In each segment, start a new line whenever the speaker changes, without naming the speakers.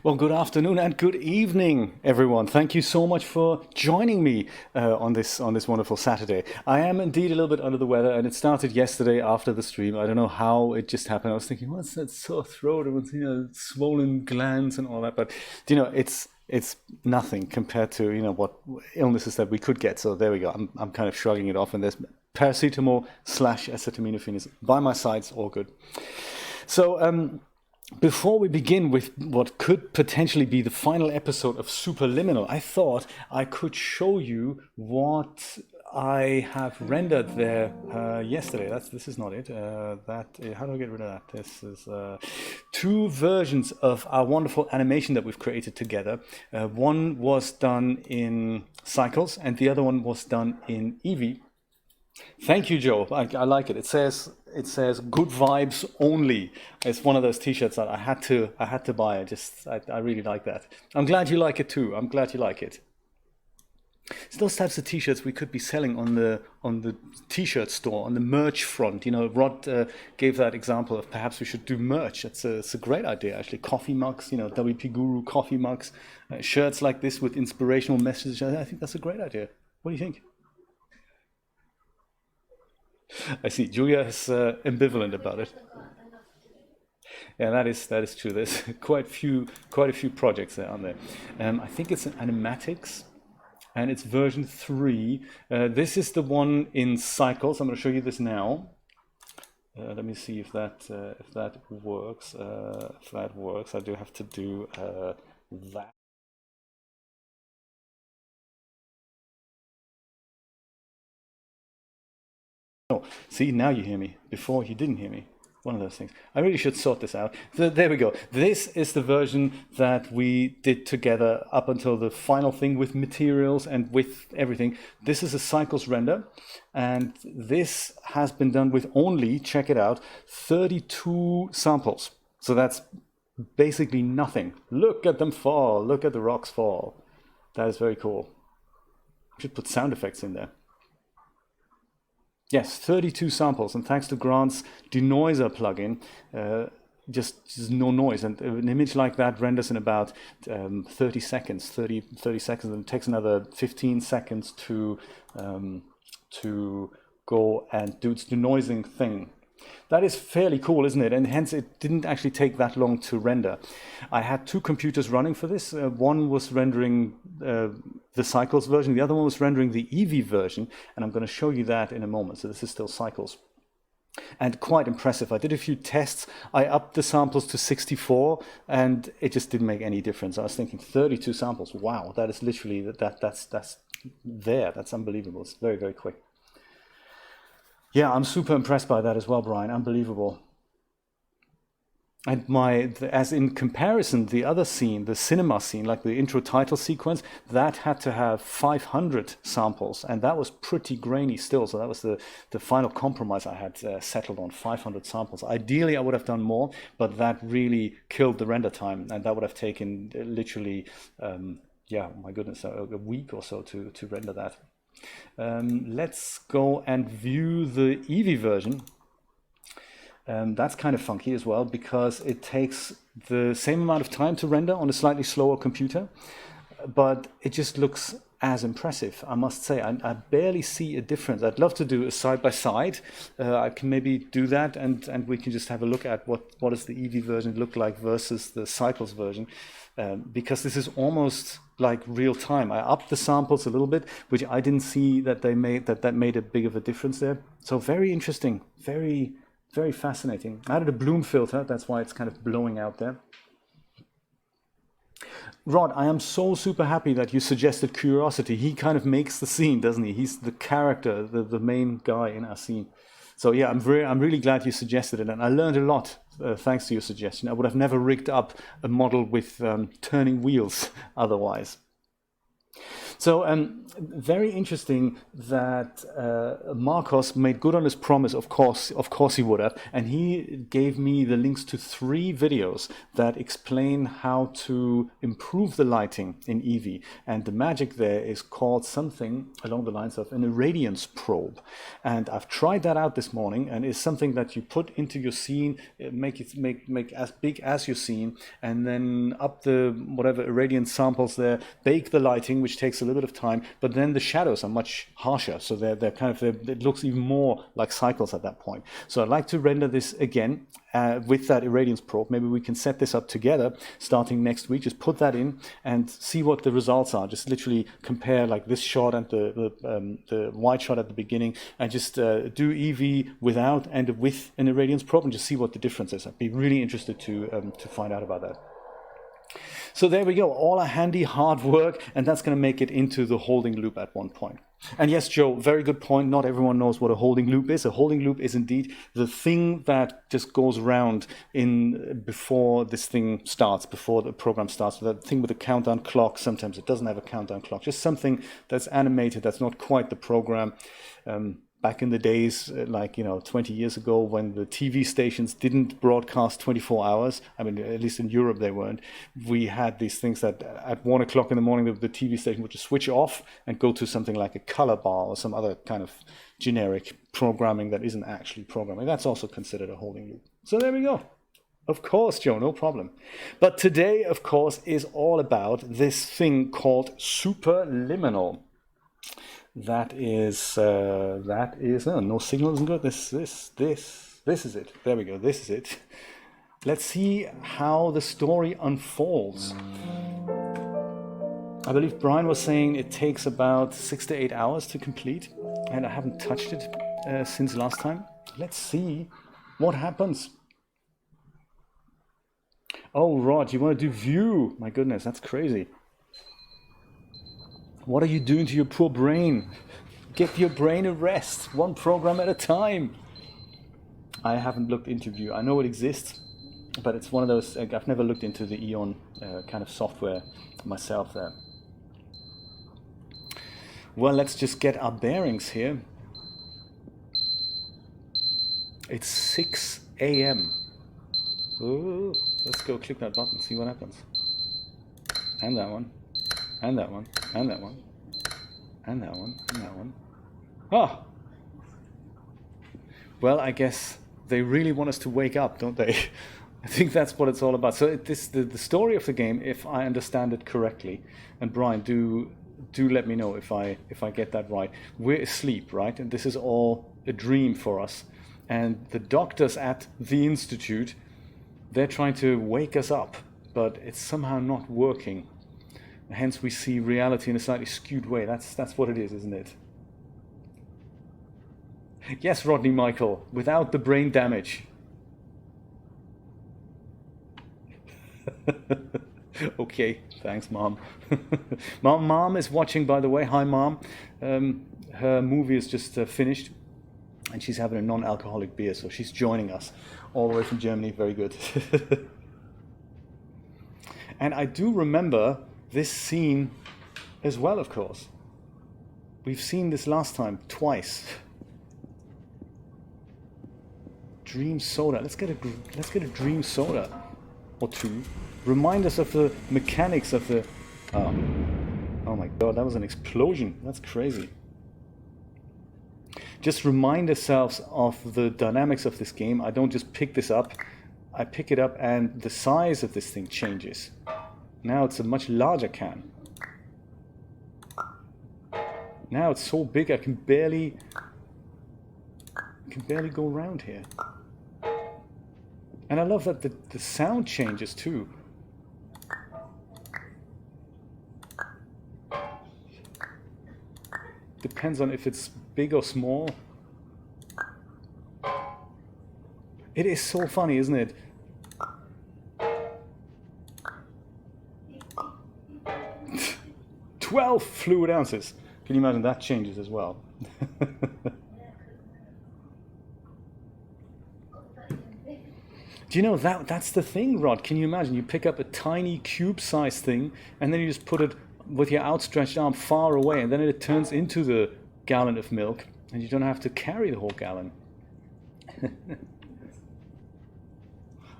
Well, good afternoon and good evening, everyone. Thank you so much for joining me on this wonderful Saturday. I am indeed a little bit under the weather, and it started yesterday after the stream. I don't know how it just happened. I was thinking, what's that sore throat and swollen glands and all that, but it's nothing compared to what illnesses that we could get. So there we go. I'm kind of shrugging it off, and there's paracetamol / acetaminophen is by my side. It's all good. So. Before we begin with what could potentially be the final episode of Superliminal, I thought I could show you what I have rendered there yesterday. This is not it. How do I get rid of that? This is two versions of our wonderful animation that we've created together. One was done in Cycles, and the other one was done in Eevee. Thank you, Joe. I like it. It says "Good vibes only." It's one of those T-shirts that I had to buy. I really like that. I'm glad you like it too. I'm glad you like it. It's those types of T-shirts we could be selling on the T-shirt store, on the merch front. Rod gave that example of perhaps we should do merch. It's a great idea, actually. Coffee mugs, WP Guru coffee mugs, shirts like this with inspirational messages. I think that's a great idea. What do you think? I see. Julia is ambivalent about it. Yeah, that is true. There's quite a few projects there, aren't there? I think it's an animatics, and it's version 3. This is the one in Cycles. I'm going to show you this now. Let me see if that works. If that works, I do have to do that. Oh, see, now you hear me. Before you didn't hear me. One of those things. I really should sort this out. There we go. This is the version that we did together up until the final thing with materials and with everything. This is a Cycles render, and this has been done with only, check it out, 32 samples. So that's basically nothing. Look at them fall. Look at the rocks fall. That is very cool. I should put sound effects in there. Yes, 32 samples, and thanks to Grant's denoiser plugin, just no noise. And an image like that renders in about 30 seconds, and it takes another 15 seconds to go and do its denoising thing. That is fairly cool, isn't it? And hence it didn't actually take that long to render. I had two computers running for this. One was rendering the Cycles version, the other one was rendering the Eevee version, and I'm going to show you that in a moment. So this is still Cycles. And quite impressive. I did a few tests. I upped the samples to 64, and it just didn't make any difference. I was thinking 32 samples. Wow, that is literally that's there. That's unbelievable. It's very, very quick. Yeah, I'm super impressed by that as well, Brian. Unbelievable. And as in comparison, the other scene, the cinema scene, like the intro title sequence, that had to have 500 samples, and that was pretty grainy still. So that was the final compromise I had settled on, 500 samples. Ideally, I would have done more, but that really killed the render time, and that would have taken literally, my goodness, a week or so to render that. Let's go and view the Eevee version. That's kind of funky as well, because it takes the same amount of time to render on a slightly slower computer, but it just looks as impressive, I must say. I barely see a difference. I'd love to do a side-by-side. I can maybe do that, and we can just have a look at what does the Eevee version look like versus the Cycles version, because this is almost like real time. I upped the samples a little bit, which I didn't see that they made that made a big of a difference there. So very interesting, very, very fascinating. I added a bloom filter, that's why it's kind of blowing out there. Rod, I am so super happy that you suggested Curiosity. He kind of makes the scene, doesn't he? He's the character, the main guy in our scene. So yeah, I'm really glad you suggested it, and I learned a lot thanks to your suggestion. I would have never rigged up a model with turning wheels otherwise. So very interesting that Marcos made good on his promise. Of course he would have, and he gave me the links to 3 videos that explain how to improve the lighting in Eevee. And the magic there is called something along the lines of an irradiance probe. And I've tried that out this morning, and it's something that you put into your scene, make as big as your scene, and then up the whatever irradiance samples there, bake the lighting, which takes a little bit of time, but then the shadows are much harsher, so they're kind of, it looks even more like cycles at that point. So I'd like to render this again with that irradiance probe. Maybe we can set this up together starting next week, just put that in and see what the results are. Just literally compare like this shot and the white shot at the beginning, and just do Eevee without and with an irradiance probe and just see what the difference is. I'd be really interested to find out about that. So there we go, all a handy hard work, and that's going to make it into the holding loop at one point. And yes, Joe, very good point. Not everyone knows what a holding loop is. A holding loop is indeed the thing that just goes around before this thing starts, before the program starts. That thing with a countdown clock. Sometimes it doesn't have a countdown clock. Just something that's animated, that's not quite the program. Back in the days, 20 years ago, when the TV stations didn't broadcast 24 hours, I mean, at least in Europe they weren't, we had these things that at 1 o'clock in the morning, the TV station would just switch off and go to something like a color bar or some other kind of generic programming that isn't actually programming. That's also considered a holding loop. So there we go. Of course, Joe, no problem. But today, of course, is all about this thing called Superliminal. That is no signal isn't good. This is it. There we go. This is it. Let's see how the story unfolds. I believe Brian was saying it takes about 6 to 8 hours to complete, and I haven't touched it since last time. Let's see what happens. Oh, Rod, you want to do view? My goodness, that's crazy. What are you doing to your poor brain? Get your brain a rest, one program at a time. I haven't looked into View. I know it exists, but it's one of those, I've never looked into the Eon kind of software myself there. Well, let's just get our bearings here. It's 6 a.m. Oh, let's go click that button, see what happens. And that one. And that one, and that one, and that one, and that one. Ah! Well, I guess they really want us to wake up, don't they? I think that's what it's all about. So the story of the game, if I understand it correctly, and Brian, do let me know if I get that right. We're asleep, right? And this is all a dream for us. And the doctors at the Institute, they're trying to wake us up, but it's somehow not working. Hence we see reality in a slightly skewed way. That's what it is, isn't it? Yes, Rodney Michael, without the brain damage. Okay, thanks, Mom. Mom is watching, by the way. Hi, Mom. Her movie is just finished, and she's having a non-alcoholic beer, so she's joining us all the way from Germany. Very good. And I do remember this scene as well, of course. We've seen this last time twice. Dream soda. Let's get a dream soda or two. Remind us of the mechanics of the. Oh my God, that was an explosion. That's crazy. Just remind ourselves of the dynamics of this game. I don't just pick this up. I pick it up and the size of this thing changes. Now it's a much larger can. Now it's so big I can barely go around here. And I love that the sound changes too. Depends on if it's big or small. It is so funny, isn't it? "12 fluid ounces." Can you imagine that changes as well? Do you know that's the thing, Rod? Can you imagine? You pick up a tiny cube-sized thing and then you just put it with your outstretched arm far away, and then it turns into the gallon of milk, and you don't have to carry the whole gallon.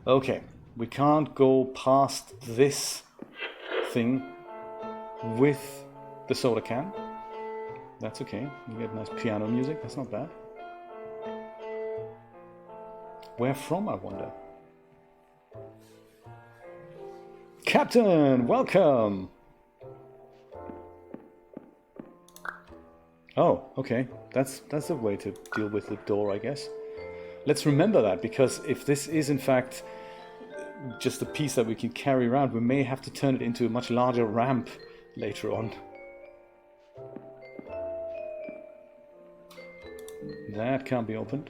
Okay, we can't go past this thing with the soda can. That's okay. You get nice piano music. That's not bad. Where from, I wonder? Captain, welcome! Oh, okay. That's a way to deal with the door, I guess. Let's remember that, because if this is in fact just a piece that we can carry around, we may have to turn it into a much larger ramp later on. That can't be opened.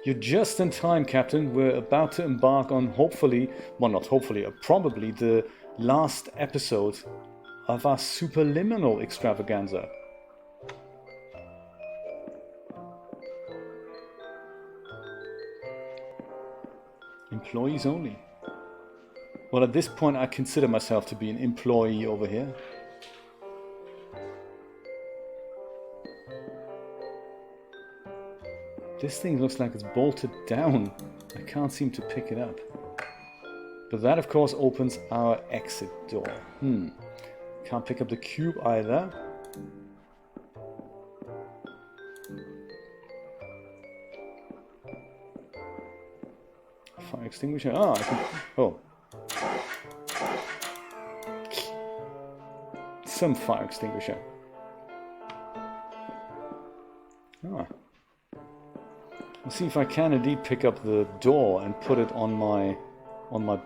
You're just in time, Captain. We're about to embark on hopefully, well not hopefully, probably the last episode of our Superliminal extravaganza. Employees only. Well, at this point I consider myself to be an employee over here. This thing looks like it's bolted down. I can't seem to pick it up. But that, of course, opens our exit door. Can't pick up the cube either. Fire extinguisher. Ah, I can... Oh. Some fire extinguisher. Ah. Let's see if I can indeed pick up the door and put it on my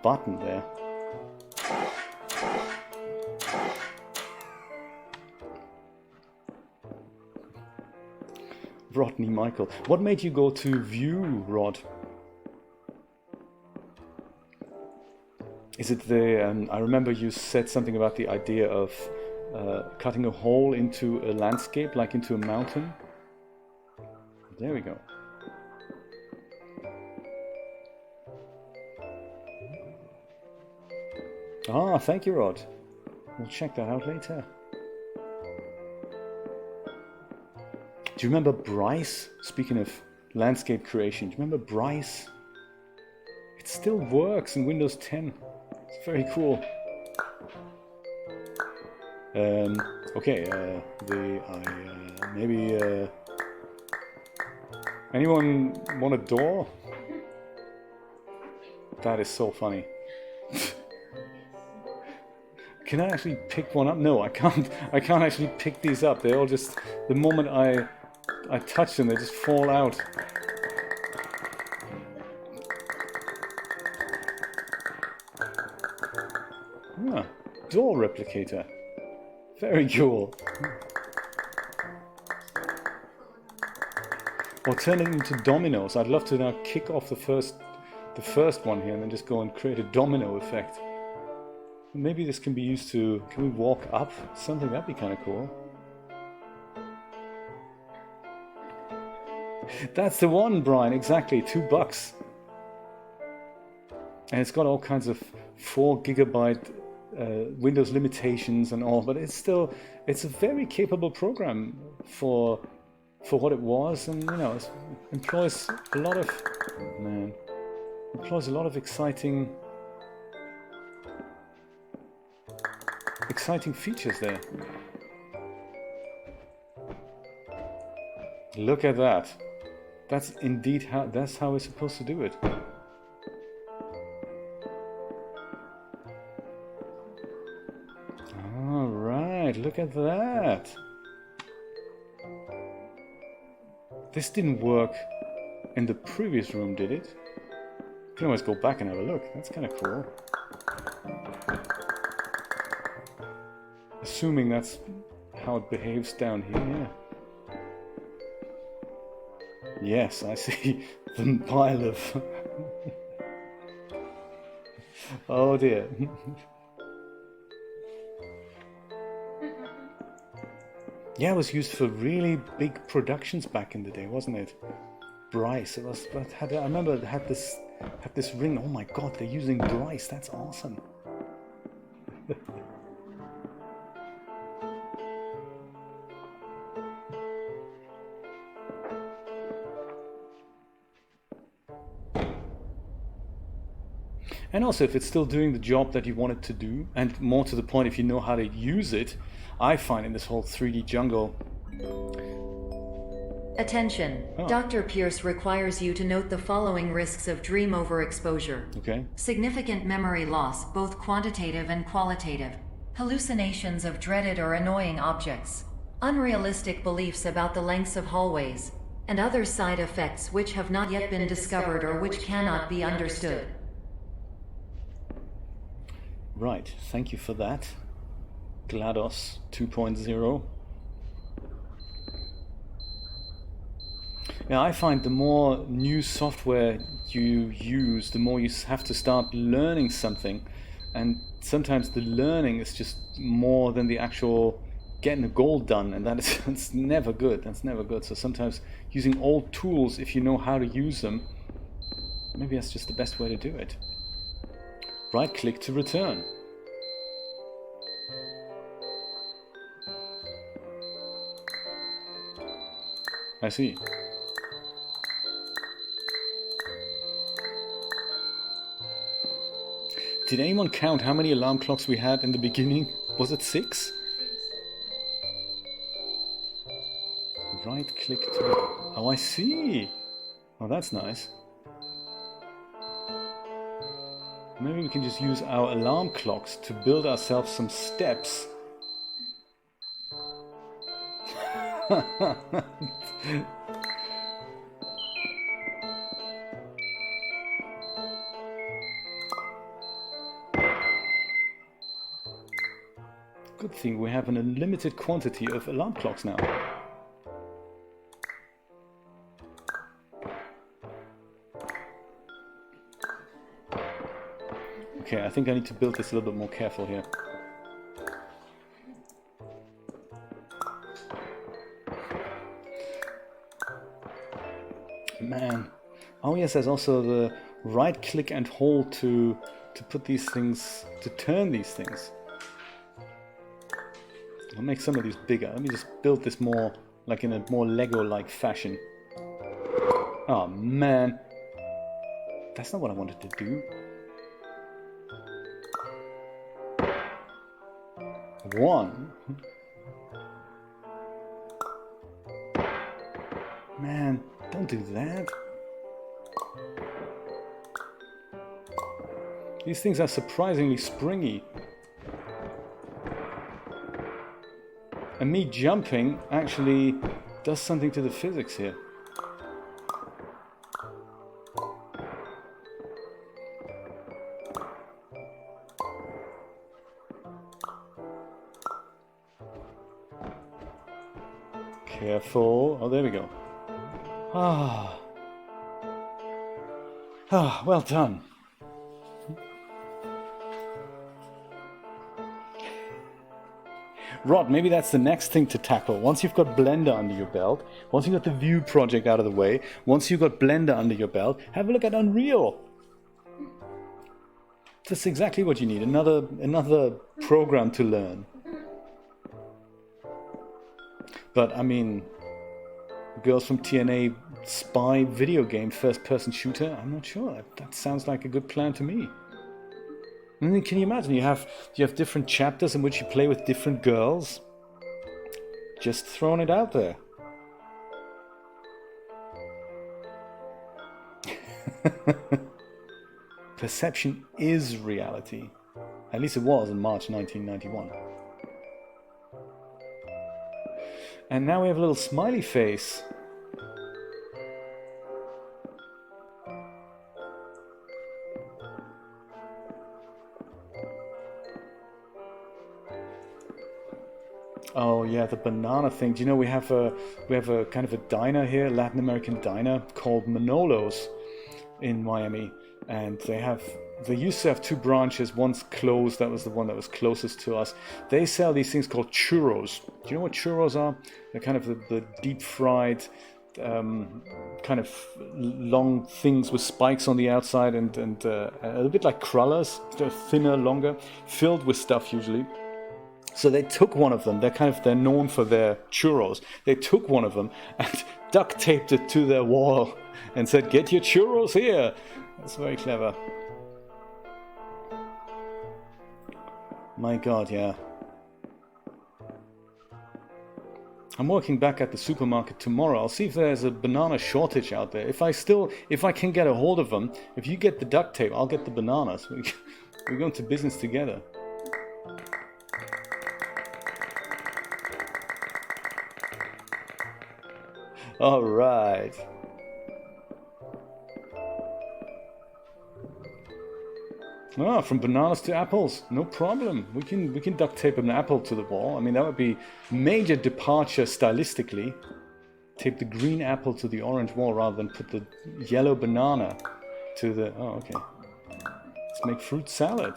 button there. Rodney Michael. What made you go to view, Rod? Is it the... I remember you said something about the idea of cutting a hole into a landscape, like into a mountain. There we go. Ah, thank you, Rod. We'll check that out later. Do you remember Bryce? Speaking of landscape creation, do you remember Bryce? It still works in Windows 10. It's very cool. Okay, maybe anyone want a door? That is so funny. Can I actually pick one up? No, I can't. I can't actually pick these up. They all just, the moment I touch them, they just fall out. Ah, door replicator. Very cool. Or turn it into dominoes. I'd love to now kick off the first one here and then just go and create a domino effect. Maybe this can be used to... Can we walk up? Something that'd be kind of cool. That's the one, Brian. Exactly. $2. And it's got all kinds of 4 gigabyte Windows limitations and all, but it's still... It's a very capable program for what it was, and you know, it employs a lot of... Man. Employs a lot of exciting features there. Look at that. That's indeed how we're supposed to do it. All right, look at that. This didn't work in the previous room, did it? You can always go back and have a look. That's kind of cool. Assuming that's how it behaves down here, yeah. Yes, I see the pile of... Oh dear. Yeah, it was used for really big productions back in the day, wasn't it? Bryce, it was. I remember it had this ring. Oh my god, they're using Bryce. That's awesome. And also, if it's still doing the job that you want it to do, and more to the point, if you know how to use it, I find in this whole 3D jungle...
Attention. Dr. Pierce requires you to note the following risks of dream overexposure.
Okay.
Significant memory loss, both quantitative and qualitative. Hallucinations of dreaded or annoying objects. Unrealistic beliefs about the lengths of hallways. And other side effects which have not yet been discovered or which cannot be understood.
Right, thank you for that. GLaDOS 2.0. Yeah, I find the more new software you use, the more you have to start learning something. And sometimes the learning is just more than the actual getting a goal done, and that's never good. That's never good. So sometimes using old tools, if you know how to use them, maybe that's just the best way to do it. Right-click to return. I see. Did anyone count how many alarm clocks we had in the beginning? Was it 6? Right-click to... Oh, I see. Oh, that's nice. Maybe we can just use our alarm clocks to build ourselves some steps. Good thing we have an unlimited quantity of alarm clocks now. Okay, I think I need to build this a little bit more careful here. Man. Oh yes, there's also the right click and hold to put these things, to turn these things. I'll make some of these bigger. Let me just build this more, like in a more Lego-like fashion. Oh man. That's not what I wanted to do. One. Man, don't do that. These things are surprisingly springy. And me jumping actually does something to the physics here. Careful. Oh, there we go. Ah. Ah, well done. Rod, maybe that's the next thing to tackle. Once you've got Blender under your belt, once you've got the View project out of the way, once you've got Blender under your belt, have a look at Unreal. That's exactly what you need. Another program to learn. But I mean, Girls from TNA spy video game first-person shooter. I'm not sure. That sounds like a good plan to me. I mean, can you imagine? You have different chapters in which you play with different girls. Just throwing it out there. Perception is reality. At least it was in March 1991. And now we have a little smiley face. Oh yeah, the banana thing. Do you know we have a kind of a diner here, Latin American diner called Manolo's in Miami, and they used to have two branches. One's closed. That was the one that was closest to us. They sell these things called churros. Do you know what churros are? They're kind of the deep fried, kind of long things with spikes on the outside and a little bit like crullers, thinner, longer, filled with stuff usually. So they took one of them. They're known for their churros. They took one of them and duct taped it to their wall and said, "Get your churros here." That's very clever. My God, yeah. I'm working back at the supermarket tomorrow. I'll see if there's a banana shortage out there. If I can get a hold of them, if you get the duct tape, I'll get the bananas. We're going to business together. All right. Ah, from bananas to apples, no problem. We can duct tape an apple to the wall. I mean, that would be major departure stylistically. Tape the green apple to the orange wall rather than put the yellow banana to the... Oh, okay. Let's make fruit salad.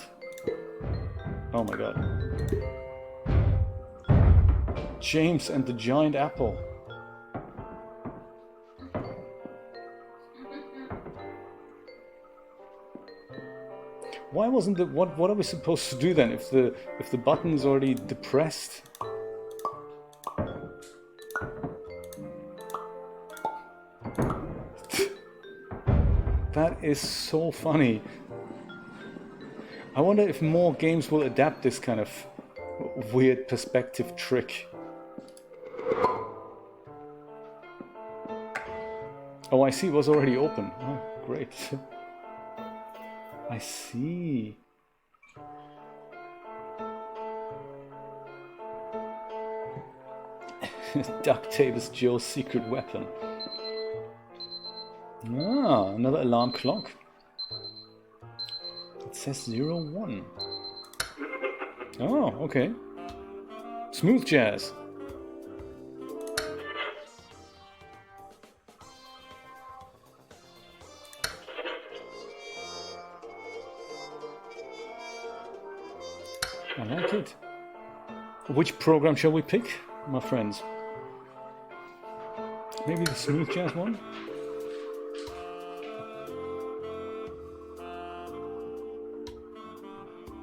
Oh my God. James and the giant apple. Why wasn't the... What are we supposed to do then if the button's already depressed? That is so funny. I wonder if more games will adapt this kind of weird perspective trick. Oh, I see, it was already open. Oh, great. I see. Duct tape is Joe's secret weapon. Ah, another alarm clock. It says 01. Oh, okay. Smooth jazz. I like it. Which program shall we pick, my friends? Maybe the smooth jazz one?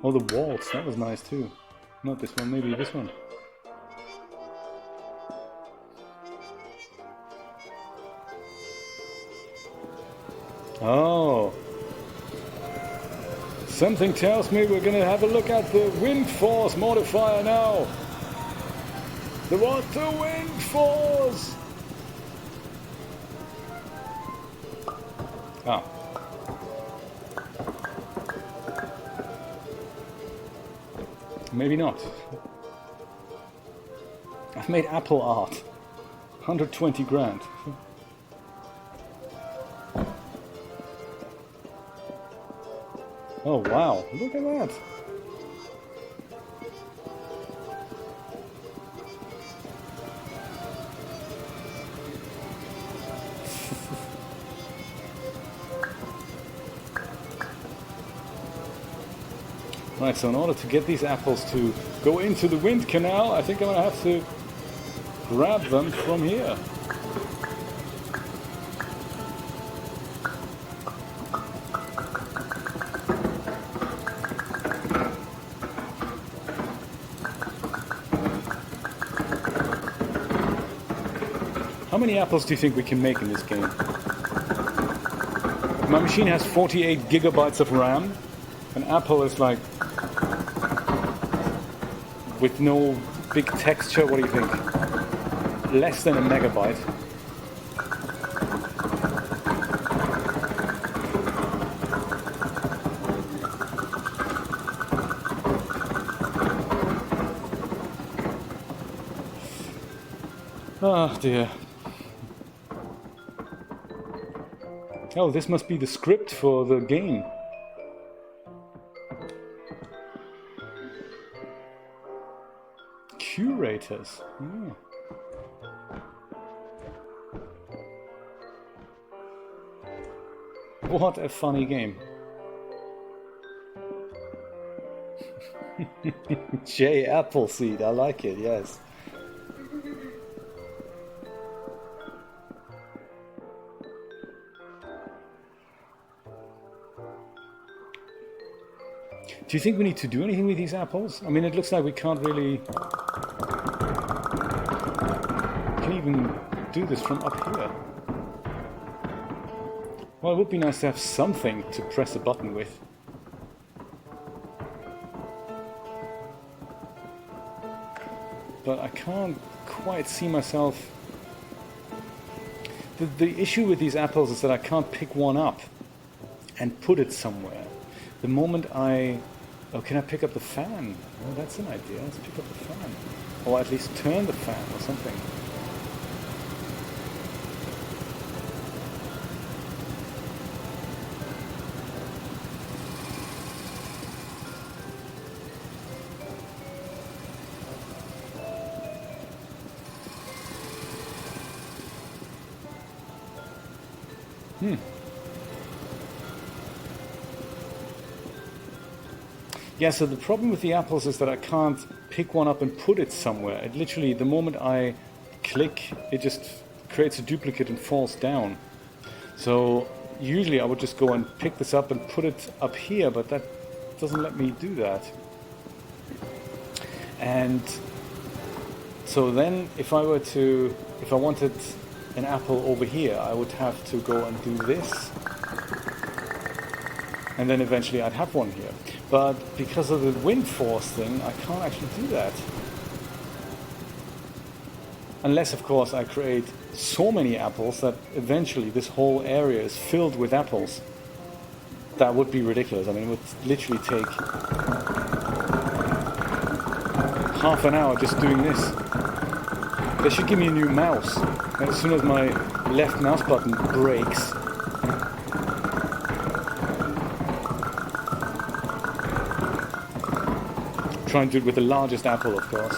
Oh, the waltz, that was nice too. Not this one, maybe this one. Oh. Something tells me we're gonna have a look at the wind force modifier now. The what? The wind force! Ah. Maybe not. I've made Apple art. 120 grand. Oh wow, look at that. Right, so in order to get these apples to go into the wind canal, I think I'm going to have to grab them from here. How many apples do you think we can make in this game? My machine has 48 gigabytes of RAM. An apple is like, with no big texture, what do you think? Less than a megabyte. Oh dear. Oh, this must be the script for the game. Curators. Yeah. What a funny game. J. Appleseed, I like it, yes. Do you think we need to do anything with these apples? I mean, it looks like we can't really... Can even do this from up here. Well, it would be nice to have something to press a button with. but I can't quite see myself. The issue with these apples is that I can't pick one up and put it somewhere. The moment I... Oh, can I pick up the fan? Oh, that's an idea. Let's pick up the fan. Or at least turn the fan or something. Yeah, so the problem with the apples is that I can't pick one up and put it somewhere. It literally, the moment I click, it just creates a duplicate and falls down. So usually I would just go and pick this up and put it up here, but that doesn't let me do that. And so then if I wanted an apple over here, I would have to go and do this. And then eventually I'd have one here. But because of the wind force thing, I can't actually do that. Unless, of course, I create so many apples that eventually this whole area is filled with apples. That would be ridiculous. I mean, it would literally take half an hour just doing this. They should give me a new mouse. And as soon as my left mouse button breaks, try and do it with the largest apple, of course.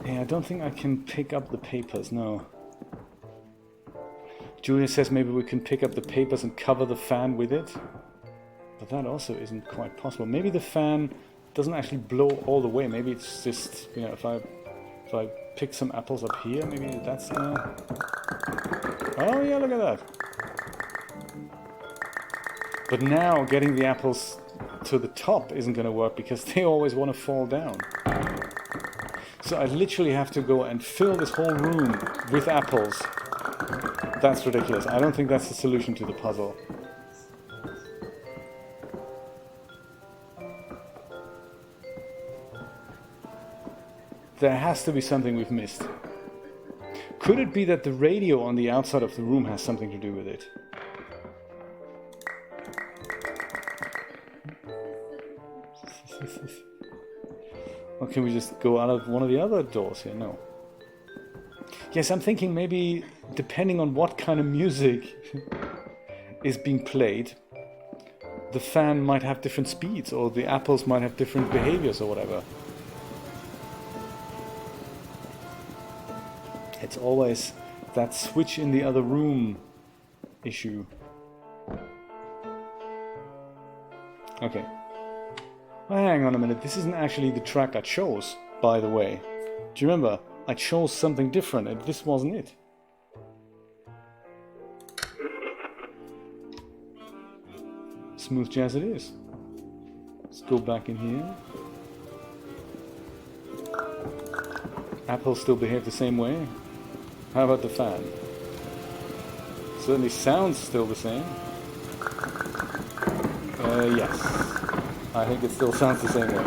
Yeah, I don't think I can pick up the papers, no. Julia says maybe we can pick up the papers and cover the fan with it. But that also isn't quite possible. Maybe the fan doesn't actually blow all the way. Maybe it's just, you know, if I pick some apples up here, maybe that's gonna... Oh yeah, look at that. But now getting the apples to the top isn't going to work because they always want to fall down. So I literally have to go and fill this whole room with apples. That's ridiculous. I don't think that's the solution to the puzzle. There has to be something we've missed. Could it be that the radio on the outside of the room has something to do with it? Or can we just go out of one of the other doors here? No. Yes, I'm thinking maybe depending on what kind of music is being played, the fan might have different speeds, or the apples might have different behaviors or whatever. It's always that switch in the other room issue. Okay. Oh, hang on a minute, this isn't actually the track I chose, by the way. Do you remember? I chose something different and this wasn't it. Smooth jazz it is. Let's go back in here. Apples still behave the same way. How about the fan? Certainly sounds still the same. Yes. I think it still sounds the same way.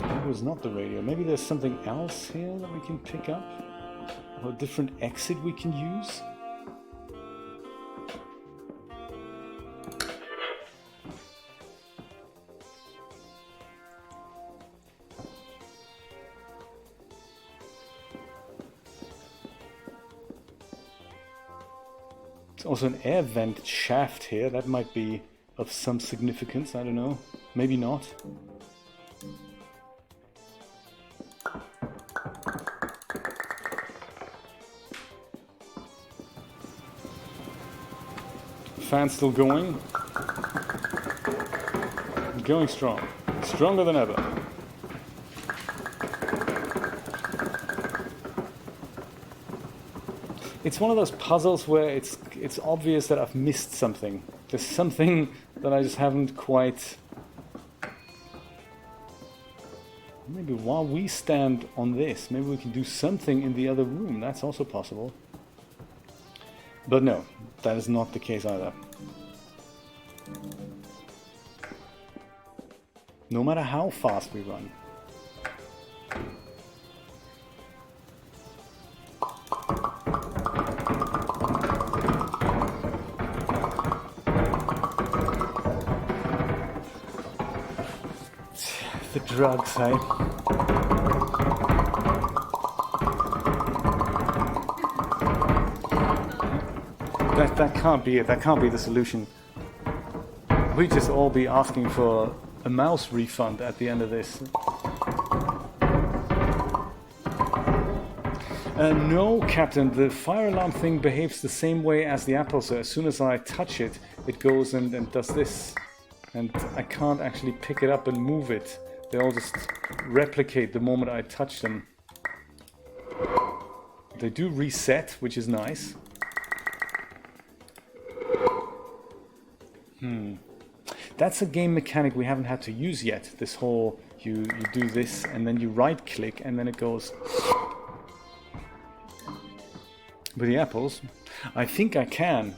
That was not the radio. Maybe there's something else here that we can pick up? Or a different exit we can use? Also an air vent shaft here, that might be of some significance, I don't know, maybe not. Fan's still going. Going strong. Stronger than ever. It's one of those puzzles where it's obvious that I've missed something. There's something that I just haven't quite Maybe while we stand on this, maybe we can do something in the other room. That's also possible. But no, that is not the case either. No matter how fast we run. The drugs, eh? That can't be it. That can't be the solution. We'd just all be asking for a mouse refund at the end of this. No, Captain. The fire alarm thing behaves the same way as the apple. So as soon as I touch it, it goes and does this. And I can't actually pick it up and move it. They all just replicate the moment I touch them. They do reset, which is nice. That's a game mechanic we haven't had to use yet. This whole, you do this and then you right click and then it goes. With the apples, I think I can.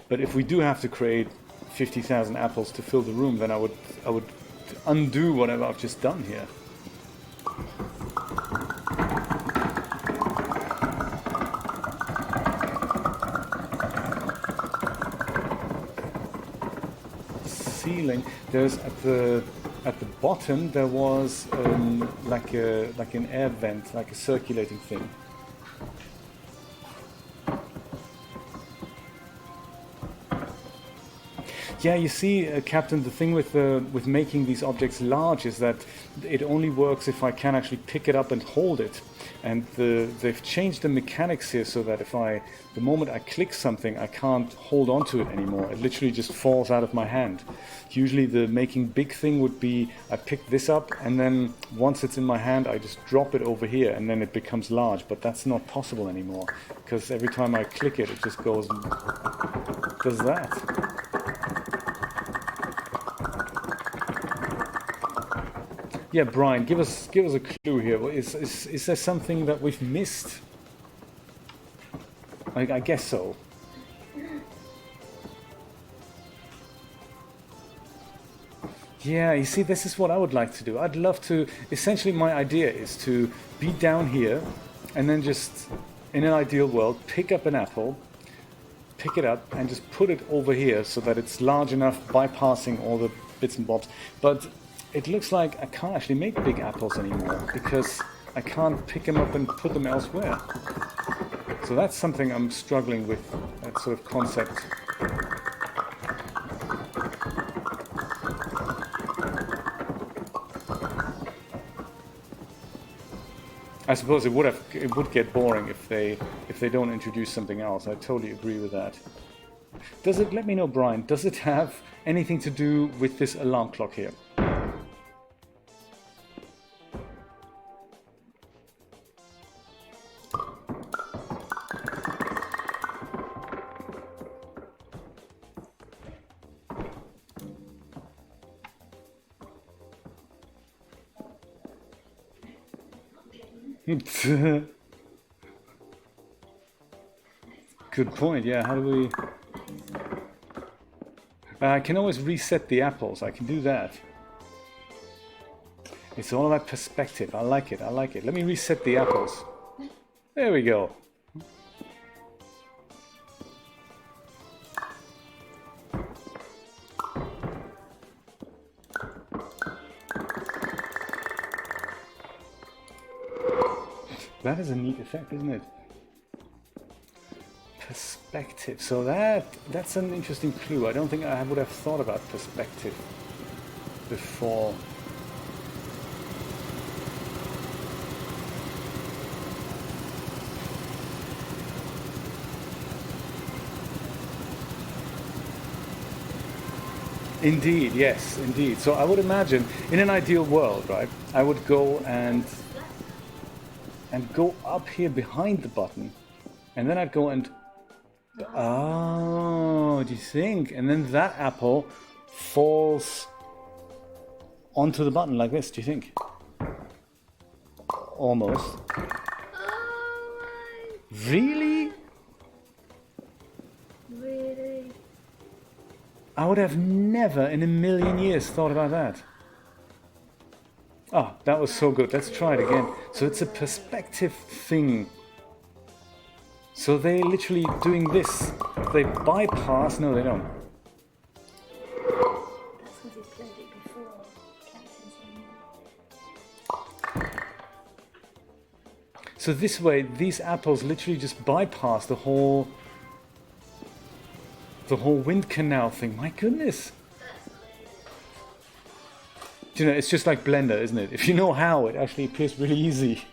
But if we do have to create 50,000 apples to fill the room, then I would undo whatever I've just done here. Ceiling. There's at the bottom there was like an air vent, like a circulating thing. Yeah, you see, Captain, the thing with making these objects large is that it only works if I can actually pick it up and hold it. And they've changed the mechanics here so that the moment I click something, I can't hold on to it anymore. It literally just falls out of my hand. Usually the making big thing would be I pick this up and then once it's in my hand, I just drop it over here and then it becomes large. But that's not possible anymore because every time I click it, it just goes and does that. Yeah, Brian, give us a clue here. Is there something that we've missed? I guess so. Yeah, you see, this is what I would like to do. I'd love to. Essentially, my idea is to be down here, and then just, in an ideal world, pick up an apple, pick it up, and just put it over here so that it's large enough, bypassing all the bits and bobs. But it looks like I can't actually make big apples anymore because I can't pick them up and put them elsewhere. So that's something I'm struggling with, that sort of concept. I suppose it would get boring if they don't introduce something else. I totally agree with that. Does it, let me know, Brian, does it have anything to do with this alarm clock here? Good point, yeah, how do we... I can always reset the apples, I can do that. It's all about perspective, I like it. Let me reset the apples. There we go. That is a neat effect, isn't it? Perspective. So that's an interesting clue. I don't think I would have thought about perspective before. Indeed, yes, indeed. So I would imagine, in an ideal world, right, I would go and go up here behind the button, and then I'd go and, oh, do you think? And then that apple falls onto the button like this, do you think? Almost.
Oh
Really?
my, really?
I would have never in a million years thought about that. Oh, that was so good. Let's try it again. So it's a perspective thing. So they're literally doing this. They bypass. No, they don't.
That's because he's played it before.
So this way, these apples literally just bypass the whole wind canal thing. My goodness. Do you know, it's just like Blender, isn't it? If you know how, it actually appears really easy.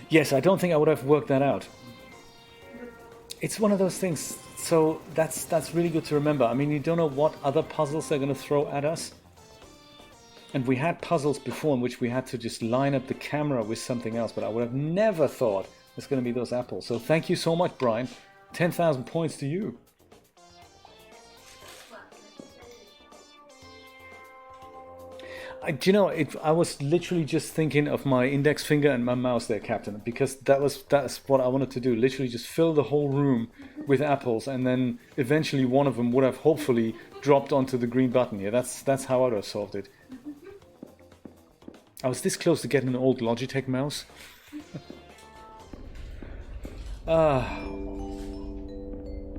Yes, I don't think I would have worked that out. It's one of those things. So that's really good to remember. I mean, you don't know what other puzzles they're going to throw at us. And we had puzzles before in which we had to just line up the camera with something else, but I would have never thought it's going to be those apples. So thank you so much, Brian. 10,000 points to you. Do you know, I was literally just thinking of my index finger and my mouse there, Captain, because that's what I wanted to do. Literally just fill the whole room with apples, and then eventually one of them would have hopefully dropped onto the green button. Yeah, that's how I would have solved it. I was this close to getting an old Logitech mouse.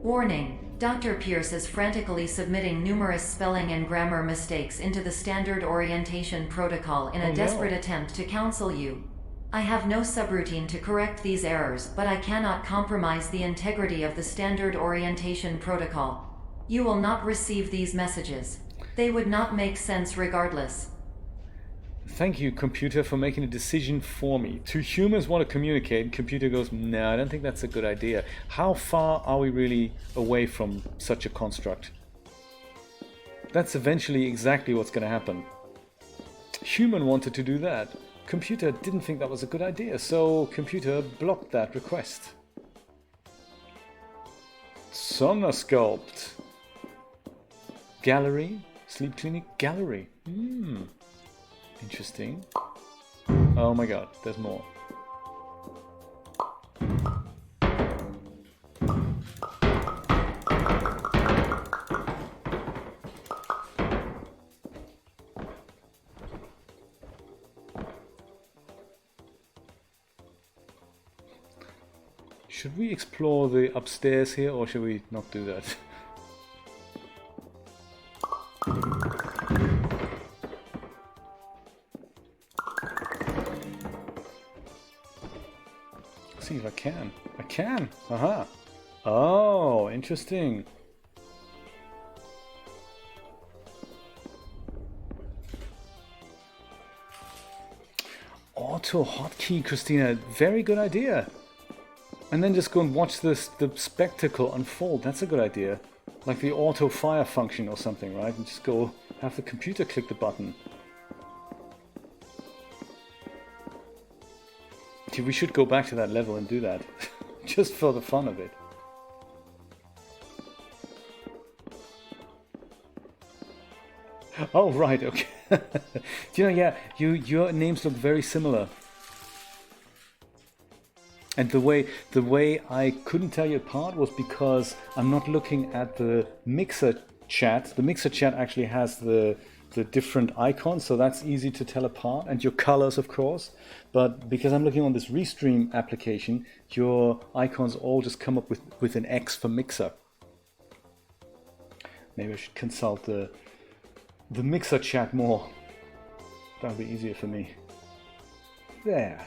Warning. Dr. Pierce is frantically submitting numerous spelling and grammar mistakes into the standard orientation protocol in a desperate attempt to counsel you. I have no subroutine to correct these errors, but I cannot compromise the integrity of the standard orientation protocol. You will not receive these messages. They would not make sense regardless.
Thank you, computer, for making a decision for me. Two humans want to communicate. Computer goes, no, I don't think that's a good idea. How far are we really away from such a construct? That's eventually exactly what's going to happen. Human wanted to do that. Computer didn't think that was a good idea, so computer blocked that request. Sonosculpt. Gallery. Sleep clinic. Gallery. Interesting. Oh my god, there's more. Should we explore the upstairs here, or should we not do that? See if I can. I can! Aha! Oh, interesting. Auto hotkey, Christina. Very good idea. And then just go and watch the spectacle unfold. That's a good idea. Like the auto fire function or something, right? And just go have the computer click the button. See, we should go back to that level and do that. Just for the fun of it. Oh, right, okay. Do you know, yeah, your names look very similar. And the way I couldn't tell you apart was because I'm not looking at the mixer chat. The mixer chat actually has the different icons, so that's easy to tell apart, and your colors, of course. But because I'm looking on this Restream application, your icons all just come up with an X for mixer. Maybe I should consult the mixer chat more. That'll be easier for me. There.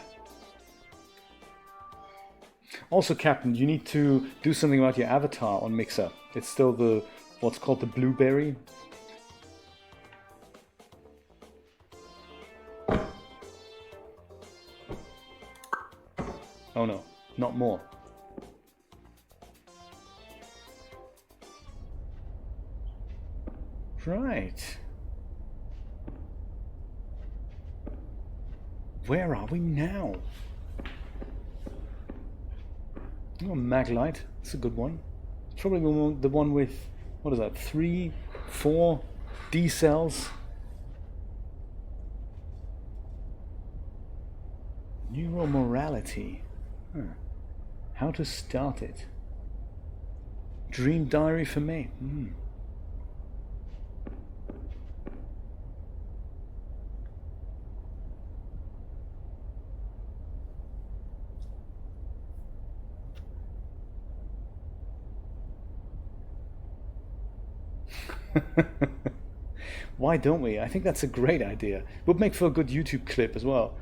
Also, Captain, you need to do something about your avatar on Mixer. It's still what's called the blueberry. Oh no, not more. Right. Where are we now? Oh, Maglite. That's a good one. It's probably the one with What is that? 3, 4 D cells. Neuromorality. Huh. How to start it. Dream diary for me. Why don't we? I think that's a great idea. Would make for a good YouTube clip as well.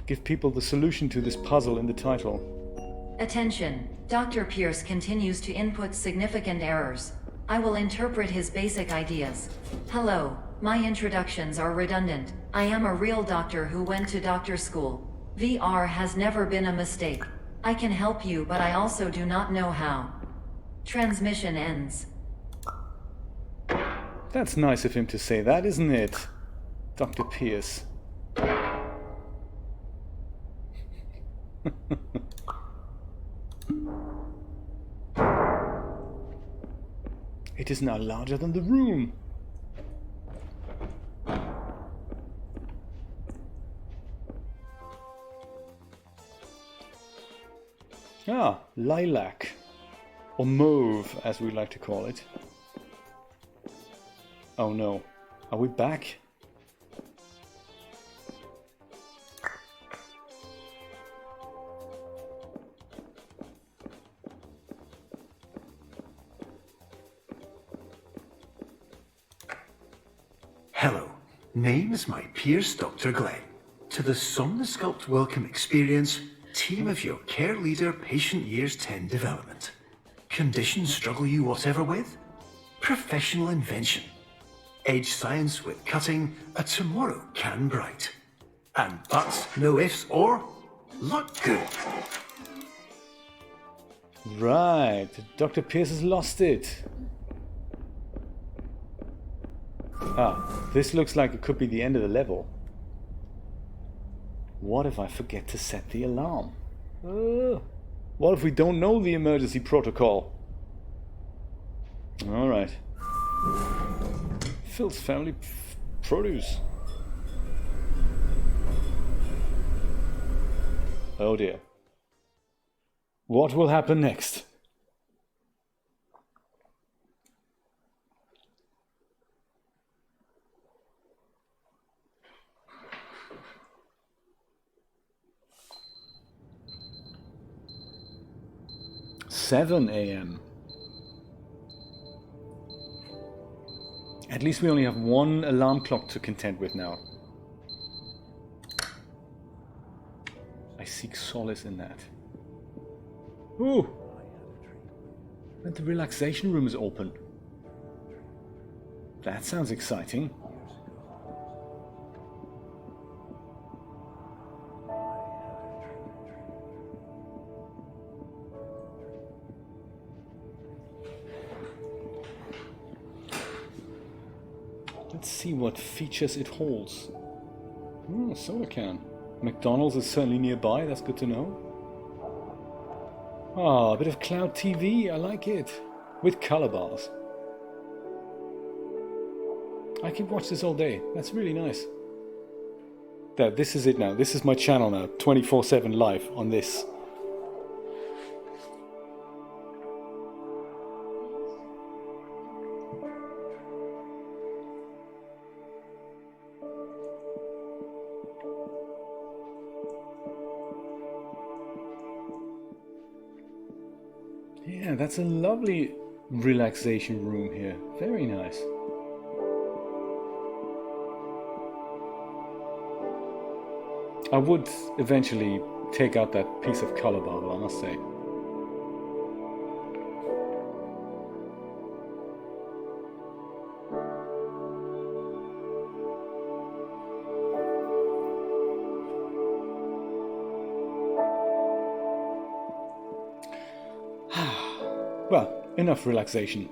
Give people the solution to this puzzle in the title.
Attention, Dr. Pierce continues to input significant errors. I will interpret his basic ideas. Hello, my introductions are redundant. I am a real doctor who went to doctor school. VR has never been a mistake. I can help you, but I also do not know how. Transmission ends.
That's nice of him to say that, isn't it? Dr. Pierce. It is now larger than the room. Ah, lilac. Or mauve, as we like to call it. Oh no. Are we back?
Hello, name is my Pierce Dr. Glenn. To the Somnosculpt Welcome Experience, team of your care leader, patient years 10 development. Conditions struggle you whatever with? Professional invention. Edge science with cutting, a tomorrow can bright. And buts, no ifs or, look good.
Right, Dr. Pierce has lost it. Ah, this looks like it could be the end of the level. What if I forget to set the alarm? What if we don't know the emergency protocol? Alright. Phil's family produce. Oh dear. What will happen next? "7 a.m. At least we only have one alarm clock to contend with now. I seek solace in that. Ooh! And the relaxation room is open. That sounds exciting. Let's see what features it holds. Oh, soda can. McDonald's is certainly nearby, that's good to know. Ah, a bit of cloud TV, I like it. With color bars. I could watch this all day, that's really nice. There, this is it now. This is my channel now, 24/7 live on this. Yeah, that's a lovely relaxation room here. Very nice. I would eventually take out that piece of color bubble, I must say. Well, enough relaxation.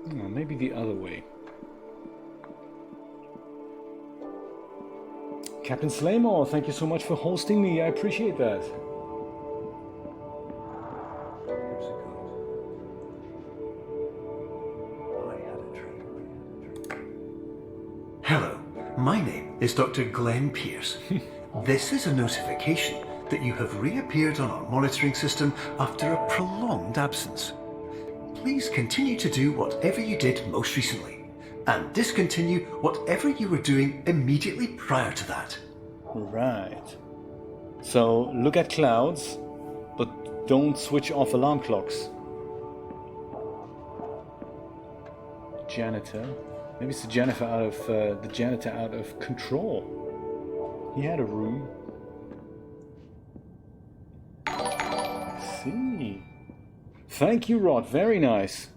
Oh, maybe the other way. Captain Slaymore, thank you so much for hosting me. I appreciate that.
Hello, my name is Dr. Glenn Pierce. This is a notification that you have reappeared on our monitoring system after a prolonged absence. Please continue to do whatever you did most recently, and discontinue whatever you were doing immediately prior to that.
Right. So look at clouds, but don't switch off alarm clocks. Janitor. Maybe it's the janitor out of control. He had a room. I see. Thank you, Rod. Very nice.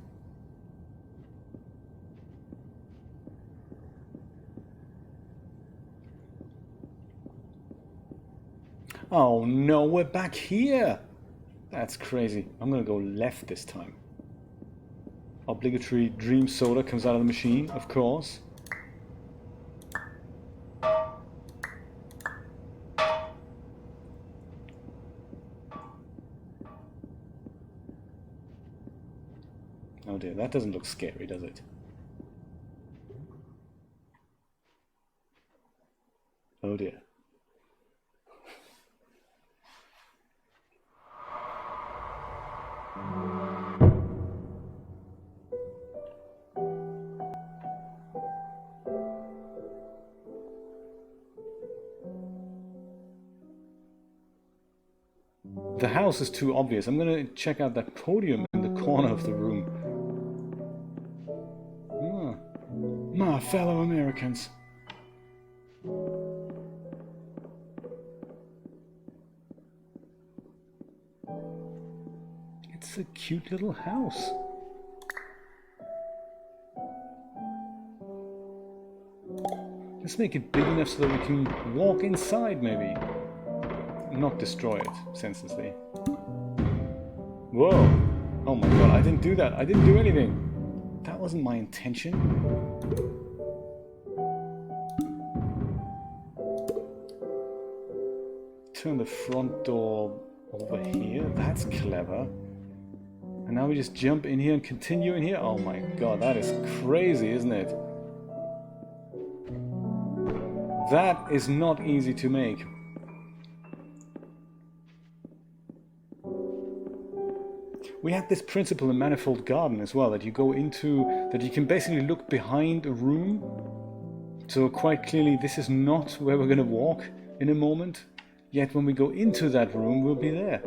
Oh no, we're back here. That's crazy. I'm gonna go left this time. Obligatory dream soda comes out of the machine, of course. Oh dear, that doesn't look scary, does it? Oh dear. The house is too obvious. I'm going to check out that podium in the corner of the room. My fellow Americans. It's a cute little house. Let's make it big enough so that we can walk inside, maybe. Not destroy it, senselessly. Whoa! Oh my god, I didn't do that. I didn't do anything. That wasn't my intention. Turn the front door over here. That's clever. And now we just jump in here and continue in here. Oh my god, that is crazy, isn't it? That is not easy to make. We had this principle in Manifold Garden as well, that you go into, that you can basically look behind a room. So quite clearly this is not where we're going to walk in a moment. Yet when we go into that room, we'll be there.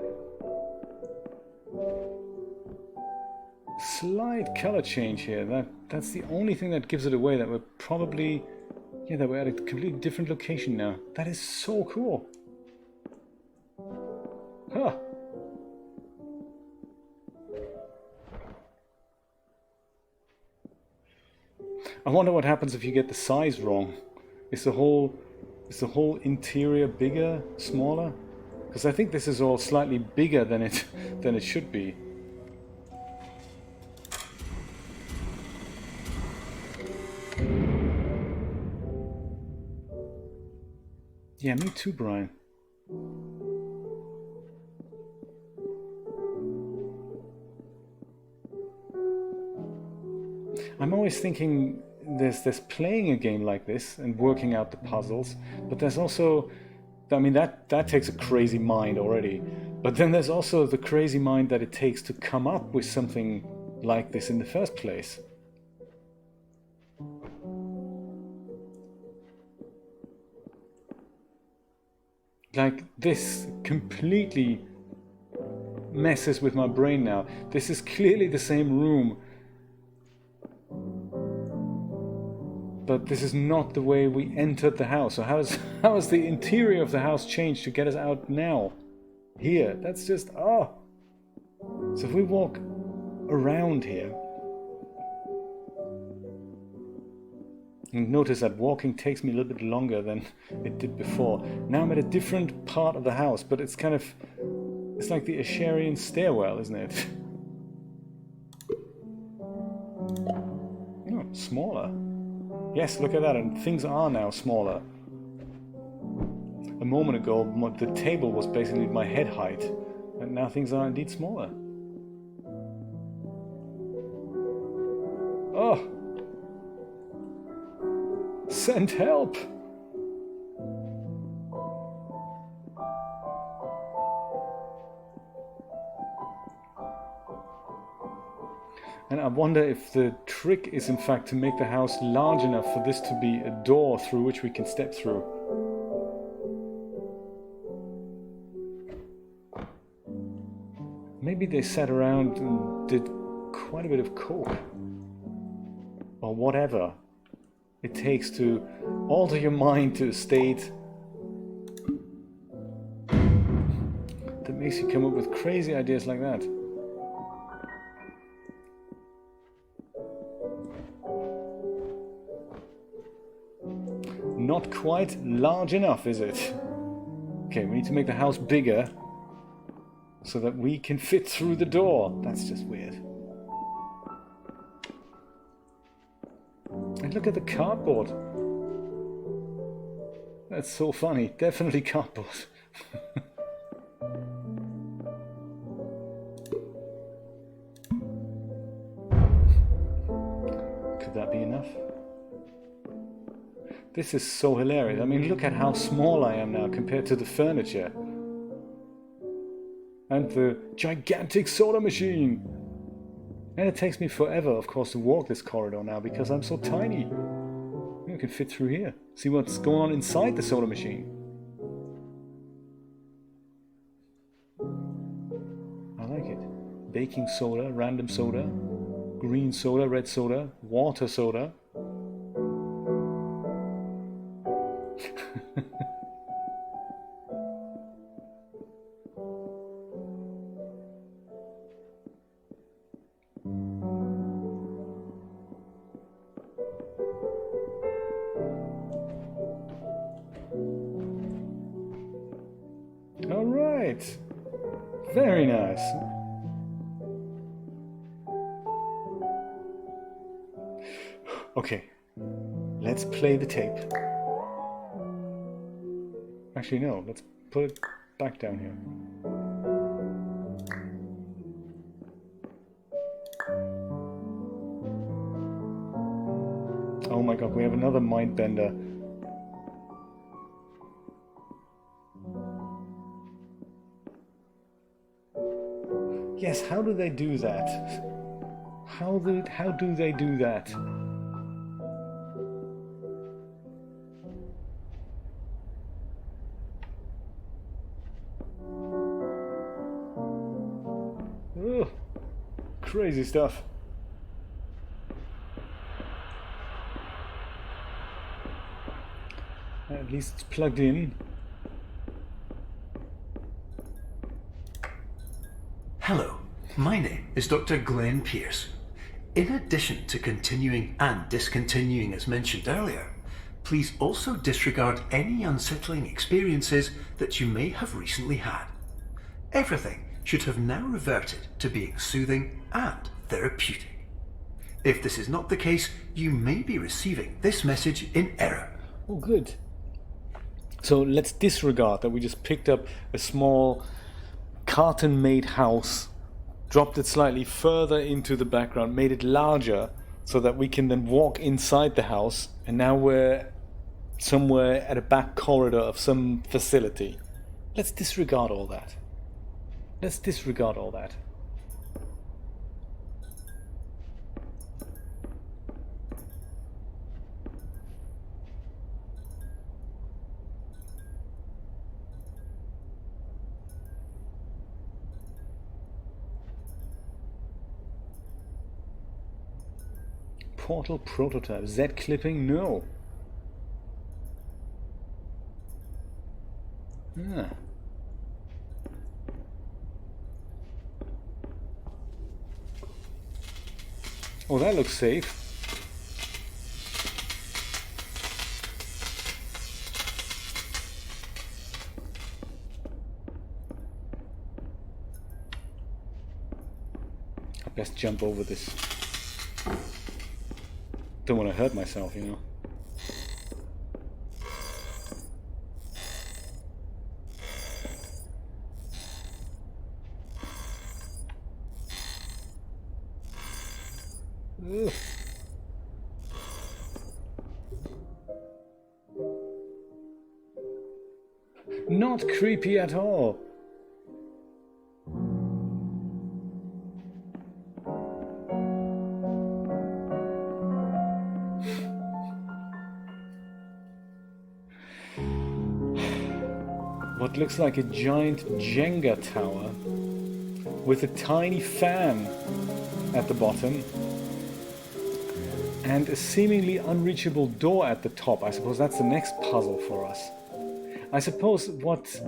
Slight color change here. That's the only thing that gives it away, that we're probably, yeah, that we're at a completely different location now. That is so cool. Huh. I wonder what happens if you get the size wrong. Is the whole interior bigger, smaller? Because I think this is all slightly bigger than it should be. Yeah, me too, Brian. I'm always thinking there's playing a game like this and working out the puzzles, but there's also, I mean, that takes a crazy mind already. But then there's also the crazy mind that it takes to come up with something like this in the first place. Like, this completely messes with my brain now. This is clearly the same room, but this is not the way we entered the house. So how has the interior of the house changed to get us out now? Here, that's just, oh. So if we walk around here, and notice that walking takes me a little bit longer than it did before. Now I'm at a different part of the house, but it's kind of, it's like the Asherian stairwell, isn't it? smaller. Yes, look at that, and things are now smaller. A moment ago, the table was basically my head height, and now things are indeed smaller. Oh! Send help! And I wonder if the trick is in fact to make the house large enough for this to be a door through which we can step through. Maybe they sat around and did quite a bit of coke. Or whatever it takes to alter your mind to a state that makes you come up with crazy ideas like that. Not quite large enough, is it? Okay, we need to make the house bigger so that we can fit through the door. That's just weird. And look at the cardboard. That's so funny. Definitely cardboard. Could that be enough? This is so hilarious. I mean, look at how small I am now compared to the furniture. And the gigantic soda machine. And it takes me forever, of course, to walk this corridor now because I'm so tiny. You can fit through here. See what's going on inside the soda machine. I like it. Baking soda, random soda, green soda, red soda, water soda. All right. Very nice. Okay. Let's play the tape. Actually, no. Let's put it back down here. Oh my god, we have another mind bender. Yes, how do they do that? How do they do that? Ugh, crazy stuff. At least it's plugged in.
Hello, my name is Dr. Glenn Pierce. In addition to continuing and discontinuing as mentioned earlier, please also disregard any unsettling experiences that you may have recently had. Everything should have now reverted to being soothing and therapeutic. If this is not the case, you may be receiving this message in error.
Oh, good. So let's disregard that we just picked up a small carton-made house, dropped it slightly further into the background, made it larger so that we can then walk inside the house, and now we're somewhere at a back corridor of some facility. Let's disregard all that. Let's disregard all that. Portal prototype. Z clipping? No. Ah. Oh, that looks safe. I best jump over this. Don't want to hurt myself, you know. Ugh. Not creepy at all. What looks like a giant Jenga tower with a tiny fan at the bottom and a seemingly unreachable door at the top. I suppose that's the next puzzle for us. I suppose what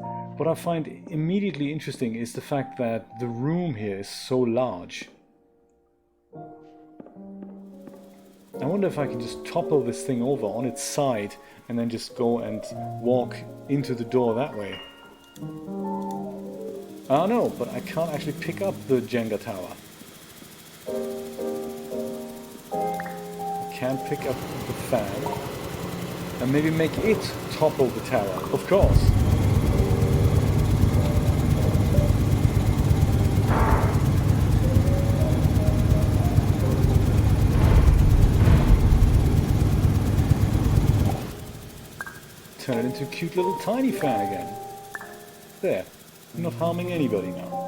I find immediately interesting is the fact that the room here is so large. I wonder if I can just topple this thing over on its side and then just go and walk into the door that way. Oh no, but I can't actually pick up the Jenga tower. I can't pick up the fan. And maybe make it topple the tower, of course. Turn it into a cute little tiny fan again. There, not harming anybody now.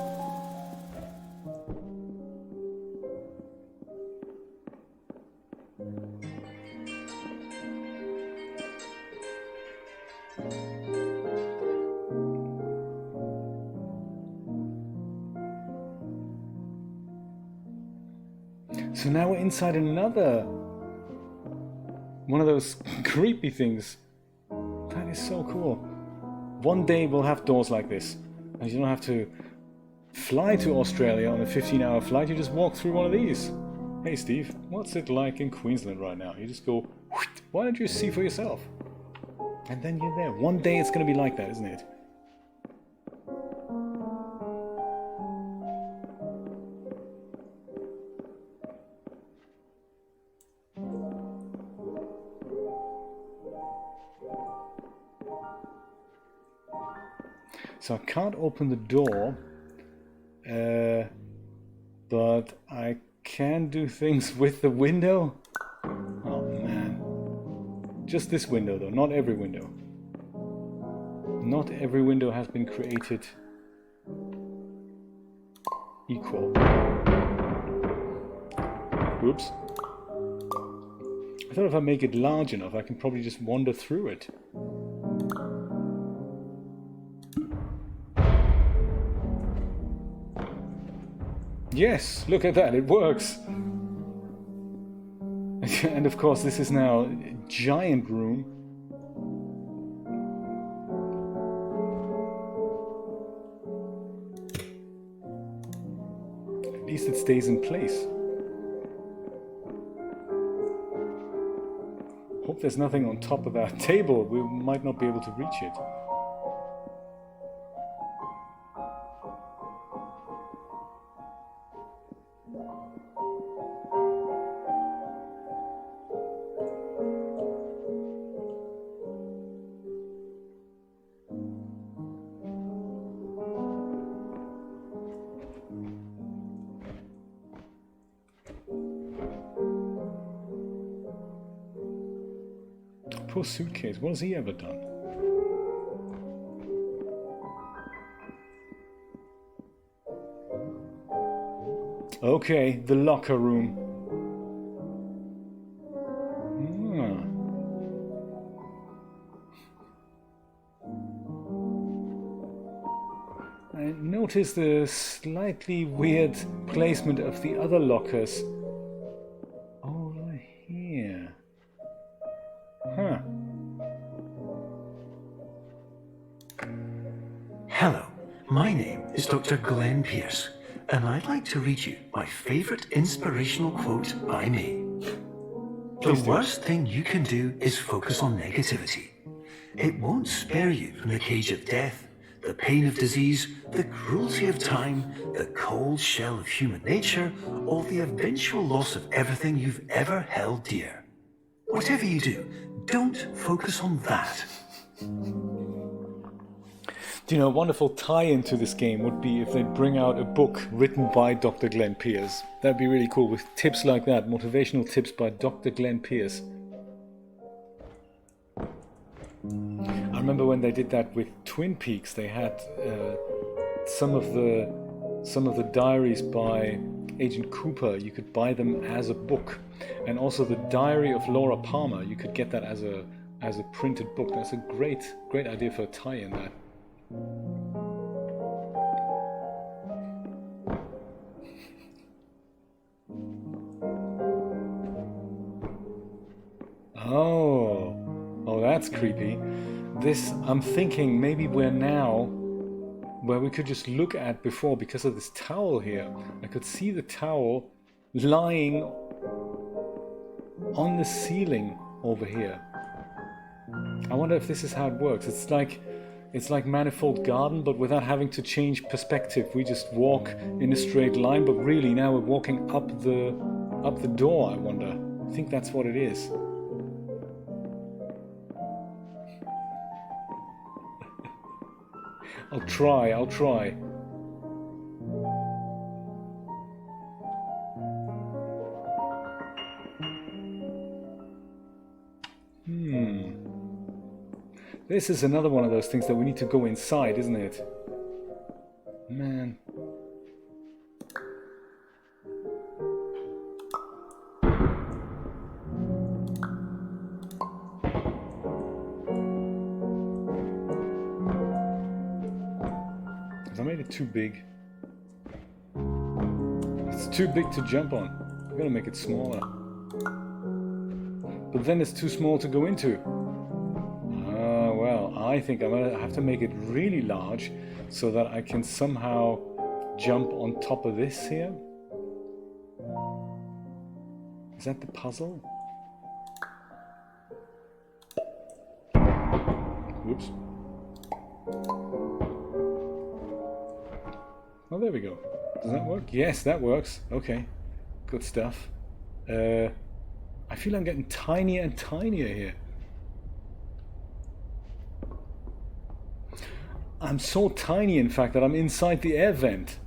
So now we're inside another one of those creepy things. That is so cool. One day we'll have doors like this, and you don't have to fly to Australia on a 15-hour flight. You just walk through one of these. Hey Steve, what's it like in Queensland right now? You just go, why don't you see for yourself? And then you're there. One day it's going to be like that, isn't it? So I can't open the door, but I can do things with the window. Oh man. Just this window though, not every window. Not every window has been created equal. Oops. I thought if I make it large enough, I can probably just wander through it. Yes, look at that, it works! And of course this is now a giant room. At least it stays in place. Hope there's nothing on top of that table, we might not be able to reach it. Poor suitcase, what has he ever done? Okay, the locker room. I noticed the slightly weird placement of the other lockers over here. Huh.
Hello, my name is Dr. Glenn Pierce, and I'd like to read you my favorite inspirational quote by me. The worst thing you can do is focus on negativity. It won't spare you from the cage of death, the pain of disease, the cruelty of time, the cold shell of human nature, or the eventual loss of everything you've ever held dear. Whatever you do, don't focus on that.
Do you know, a wonderful tie-in to this game would be if they'd bring out a book written by Dr. Glenn Pierce. That'd be really cool, with tips like that, motivational tips by Dr. Glenn Pierce. I remember when they did that with Twin Peaks, they had some of the diaries by Agent Cooper. You could buy them as a book, and also the Diary of Laura Palmer. You could get that as a printed book. That's a great idea for a tie-in. That. Oh, that's creepy. This, I'm thinking maybe we're now where we could just look at before because of this towel here. I could see the towel lying on the ceiling over here. I wonder if this is how it works. It's like Manifold Garden, but without having to change perspective. We just walk in a straight line, but really now we're walking up the door, I wonder. I think that's what it is. I'll try. This is another one of those things that we need to go inside, isn't it? Man. Have I made it too big? It's too big to jump on. I'm gonna make it smaller. But then it's too small to go into. Well, I think I'm gonna have to make it really large so that I can somehow jump on top of this here. Is that the puzzle? Whoops. Oh, there we go. Does that work? Yes, that works. Okay. Good stuff. I feel I'm getting tinier and tinier here. I'm so tiny, in fact, that I'm inside the air vent.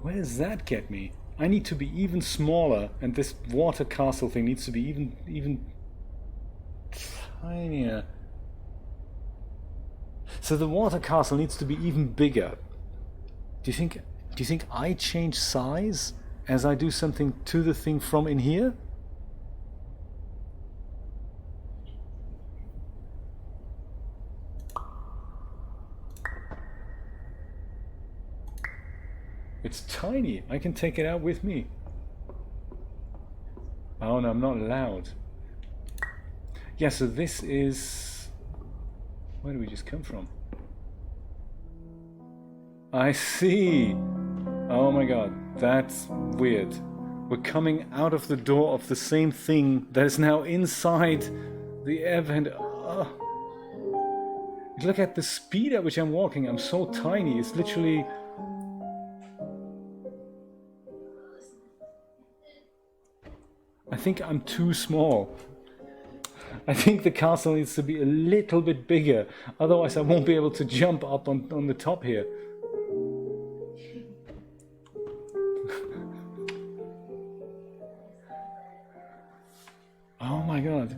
Where does that get me? I need to be even smaller, and this water castle thing needs to be even tinier. So the water castle needs to be even bigger. Do you think I change size as I do something to the thing from in here? It's tiny. I can take it out with me. Oh no, I'm not allowed. Yeah, so this is... Where do we just come from? I see. Oh my god, that's weird. We're coming out of the door of the same thing that is now inside the air vent. Oh. Look at the speed at which I'm walking. I'm so tiny. It's literally... I think I'm too small. I think the castle needs to be a little bit bigger. Otherwise I won't be able to jump up on the top here. Oh my god.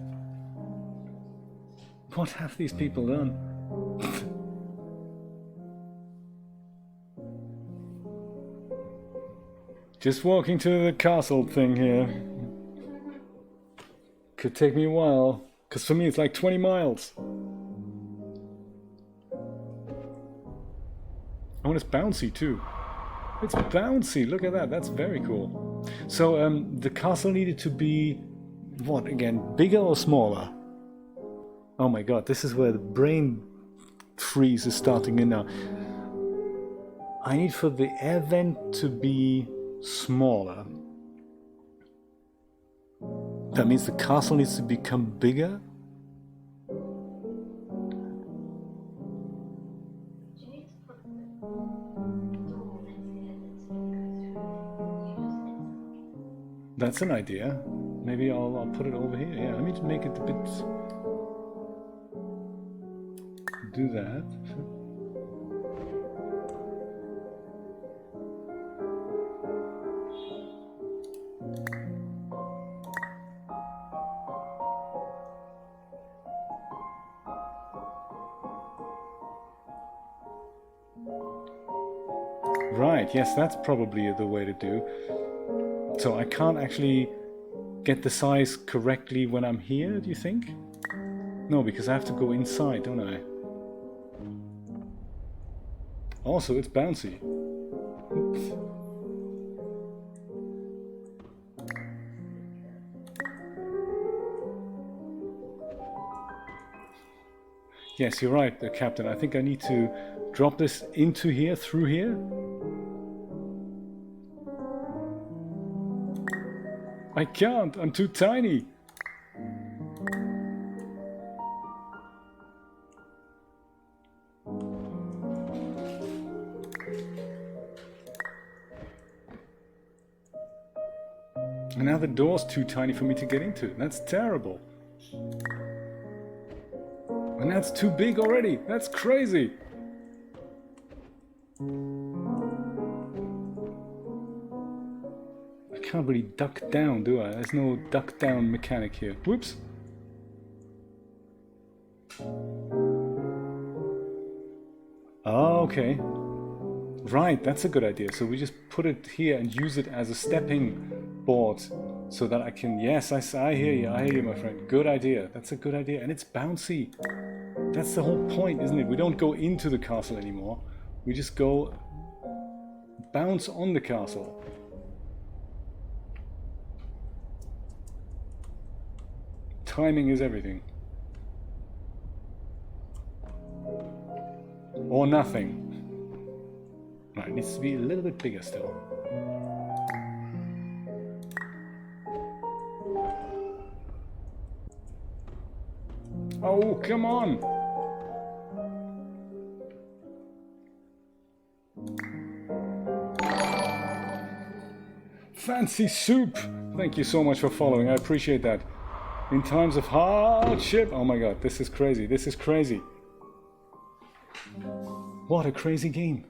What have these people done? Just walking to the castle thing here. Could take me a while, because for me it's like 20 miles. Oh, and it's bouncy too. It's bouncy, look at that, that's very cool. So the castle needed to be, what again, bigger or smaller? Oh my god, this is where the brain freeze is starting in now. I need for the air vent to be smaller. That means the castle needs to become bigger. That's an idea. Maybe I'll put it over here. Yeah, let me just make it a bit... do that. Right, yes, that's probably the way to do. So I can't actually get the size correctly when I'm here, do you think? No, because I have to go inside, don't I? Also, it's bouncy. Oops. Yes, you're right, Captain. I think I need to drop this into here, through here. I can't, I'm too tiny. And now the door's too tiny for me to get into. That's terrible. And that's too big already. That's crazy. I can't really duck down, do I? There's no duck down mechanic here. Whoops. Oh, okay. Right, that's a good idea. So we just put it here and use it as a stepping board so that I can... Yes, I hear you, my friend. Good idea. That's a good idea. And it's bouncy. That's the whole point, isn't it? We don't go into the castle anymore. We just go bounce on the castle. Timing is everything. Or nothing. Right, it needs to be a little bit bigger still. Oh, come on! Fancy soup! Thank you so much for following, I appreciate that. In times of hardship... Oh my god, this is crazy, this is crazy. What a crazy game.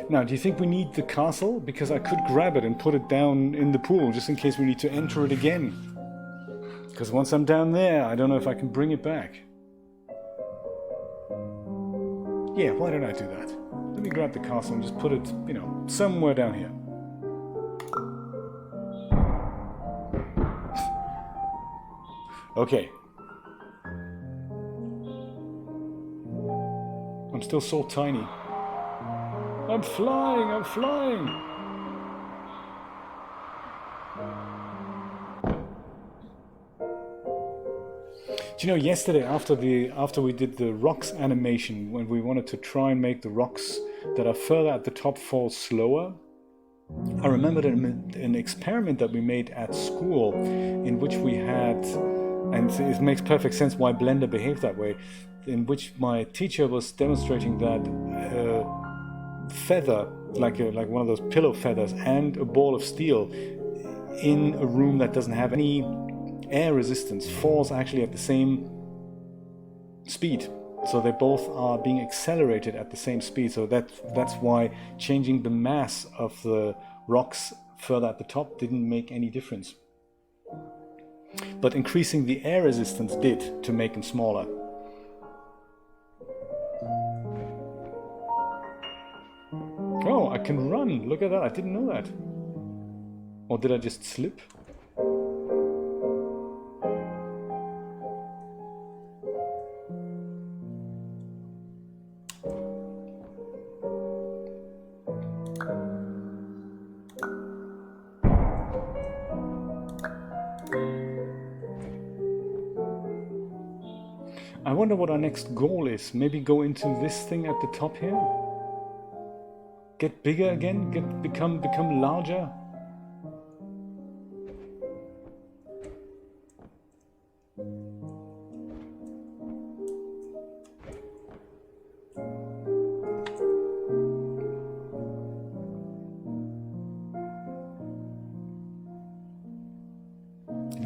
Now, do you think we need the castle? Because I could grab it and put it down in the pool, just in case we need to enter it again. Because once I'm down there, I don't know if I can bring it back. Yeah, why don't I do that? Let me grab the castle and just put it, you know, somewhere down here. Okay. I'm still so tiny. I'm flying, I'm flying! Do you know, yesterday after we did the rocks animation, when we wanted to try and make the rocks that are further at the top fall slower, I remembered an experiment that we made at school in which we had, and it makes perfect sense why Blender behaved that way, in which my teacher was demonstrating that feather, like one of those pillow feathers, and a ball of steel in a room that doesn't have any air resistance falls actually at the same speed. So they both are being accelerated at the same speed. So that's why changing the mass of the rocks further at the top didn't make any difference. But increasing the air resistance did, to make them smaller. Oh, I can run! Look at that, I didn't know that. Or did I just slip? I wonder what our next goal is. Maybe go into this thing at the top here? Get bigger again? Become larger?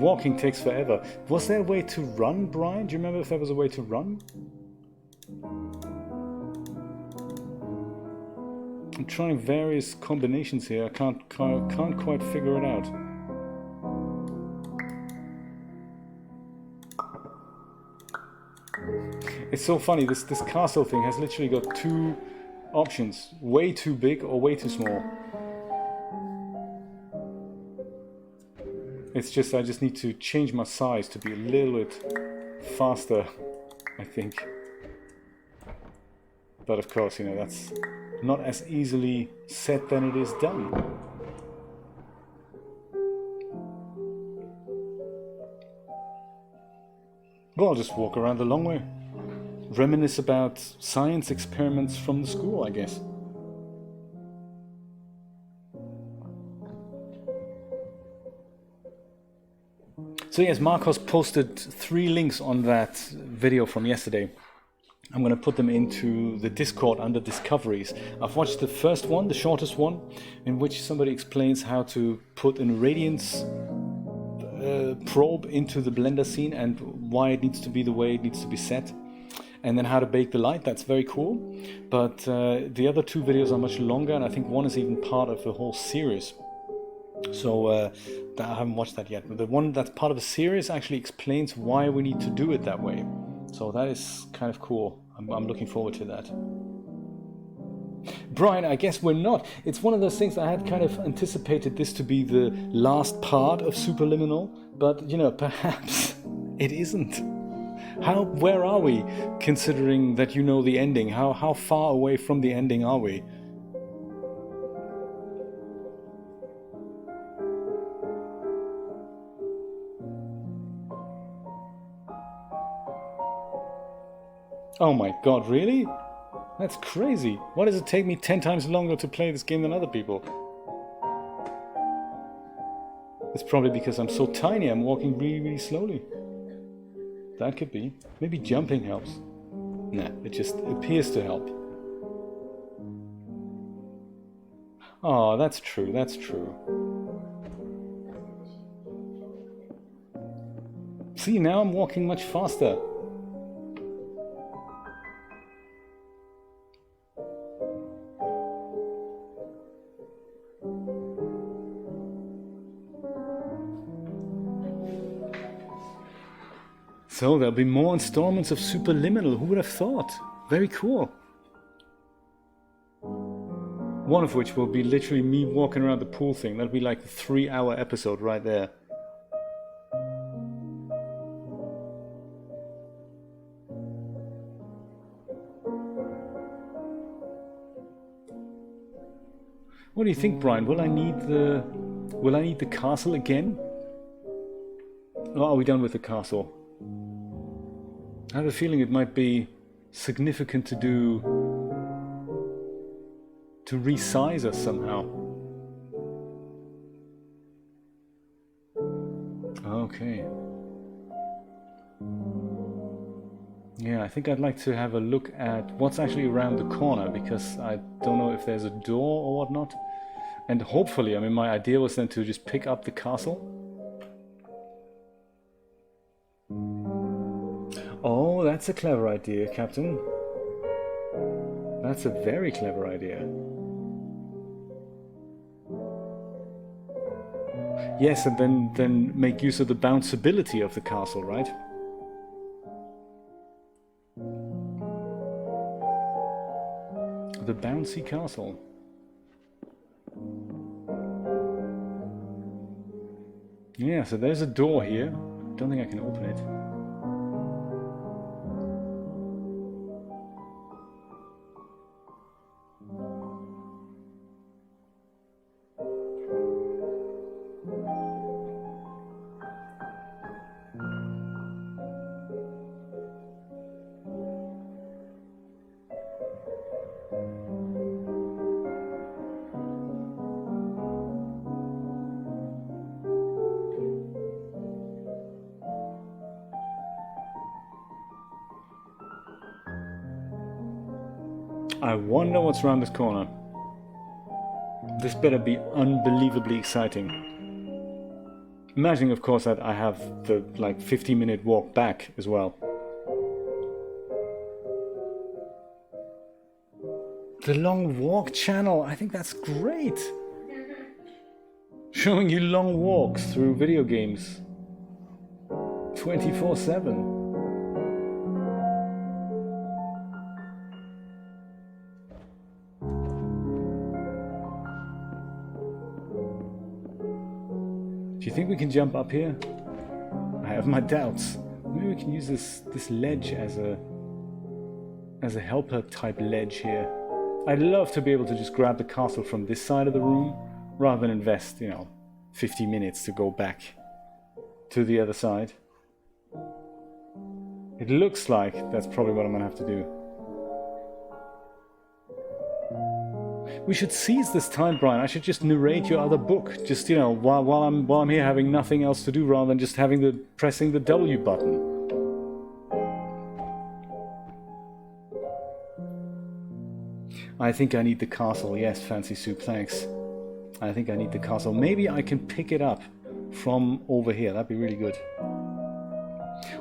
walking takes forever. Was there a way to run, Brian? Do you remember if there was a way to run? I'm trying various combinations here. I can't quite figure it out. It's so funny. This castle thing has literally got two options: way too big or way too small. It's just I just need to change my size to be a little bit faster, I think. But of course, you know, that's not as easily said than it is done. Well, I'll just walk around the long way. Reminisce about science experiments from the school, I guess. So yes, Marcos posted 3 links on that video from yesterday. I'm going to put them into the Discord under Discoveries. I've watched the first one, the shortest one, in which somebody explains how to put an radiance probe into the Blender scene and why it needs to be the way it needs to be set. And then how to bake the light. That's very cool. But the other 2 videos are much longer, and I think one is even part of the whole series. So I haven't watched that yet. But the one that's part of the series actually explains why we need to do it that way. So that is kind of cool. I'm looking forward to that. Brian, I guess we're not. It's one of those things I had kind of anticipated this to be the last part of Superliminal, but you know, perhaps it isn't. Where are we, considering that you know the ending? How far away from the ending are we? Oh my god, really? That's crazy. Why does it take me 10 times longer to play this game than other people? It's probably because I'm so tiny, I'm walking really, really slowly. That could be. Maybe jumping helps. Nah, it just appears to help. Oh, that's true, that's true. See, now I'm walking much faster. So there'll be more installments of Superliminal. Who would have thought? Very cool. One of which will be literally me walking around the pool thing. That'll be like the 3-hour episode right there. What do you think, Brian? Will I need the castle again? Or are we done with the castle? I have a feeling it might be significant to resize us somehow. Okay. Yeah, I think I'd like to have a look at what's actually around the corner, because I don't know if there's a door or whatnot. And hopefully, I mean, my idea was then to just pick up the castle. Oh, that's a clever idea, Captain. That's a very clever idea. Yes, and then make use of the bounceability of the castle, right? The bouncy castle. Yeah, so there's a door here. Don't think I can open it. I wonder what's around this corner. This better be unbelievably exciting. Imagining, of course, that I have the 15-minute walk back as well. The long walk channel, I think that's great. Showing you long walks through video games 24/7. Do you think we can jump up here? I have my doubts. Maybe we can use this ledge as a helper type ledge here. I'd love to be able to just grab the castle from this side of the room rather than invest, 50 minutes to go back to the other side. It looks like that's probably what I'm gonna have to do. We should seize this time, Brian. I should just narrate your other book. Just, while I'm here having nothing else to do rather than just pressing the W button. I think I need the castle. Yes, Fancy Soup, thanks. I think I need the castle. Maybe I can pick it up from over here. That'd be really good.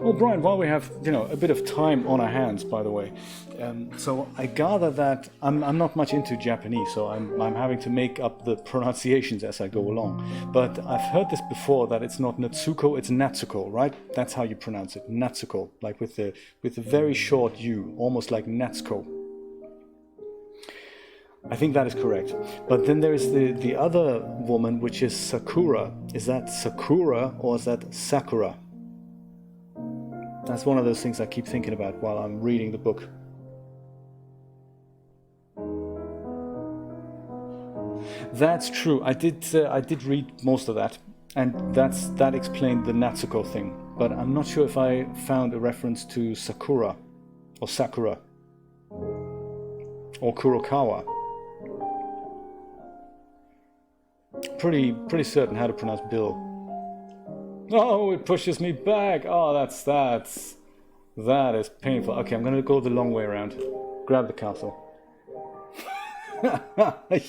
Well, Brian, while we have, a bit of time on our hands, by the way, so I gather that I'm not much into Japanese, so I'm having to make up the pronunciations as I go along. But I've heard this before, that it's not Natsuko, it's Natsuko, right? That's how you pronounce it, Natsuko, like with the very short U, almost like Natsuko. I think that is correct. But then there is the other woman, which is Sakura. Is that Sakura or is that Sakura? That's one of those things I keep thinking about while I'm reading the book. That's true. I did read most of that, and that explained the Natsuko thing. But I'm not sure if I found a reference to Sakura or Sakura or Kurokawa. Pretty certain how to pronounce Bill. Oh, it pushes me back. Oh, that is painful. Okay, I'm gonna go the long way around. Grab the castle.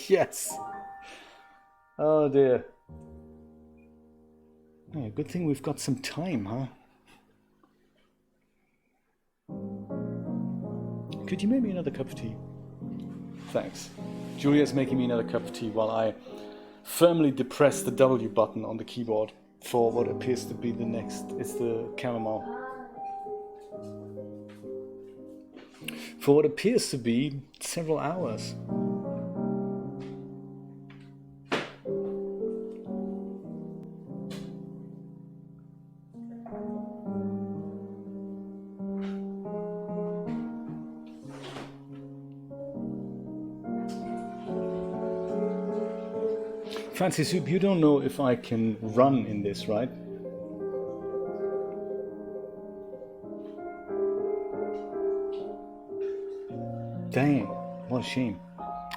Yes. Oh dear. Oh, good thing we've got some time, huh? Could you make me another cup of tea? Thanks. Julia's making me another cup of tea while I firmly depress the W button on the keyboard for what appears to be the next. It's the chamomile. For what appears to be several hours. Fancy Soup, you don't know if I can run in this, right? Dang, what a shame.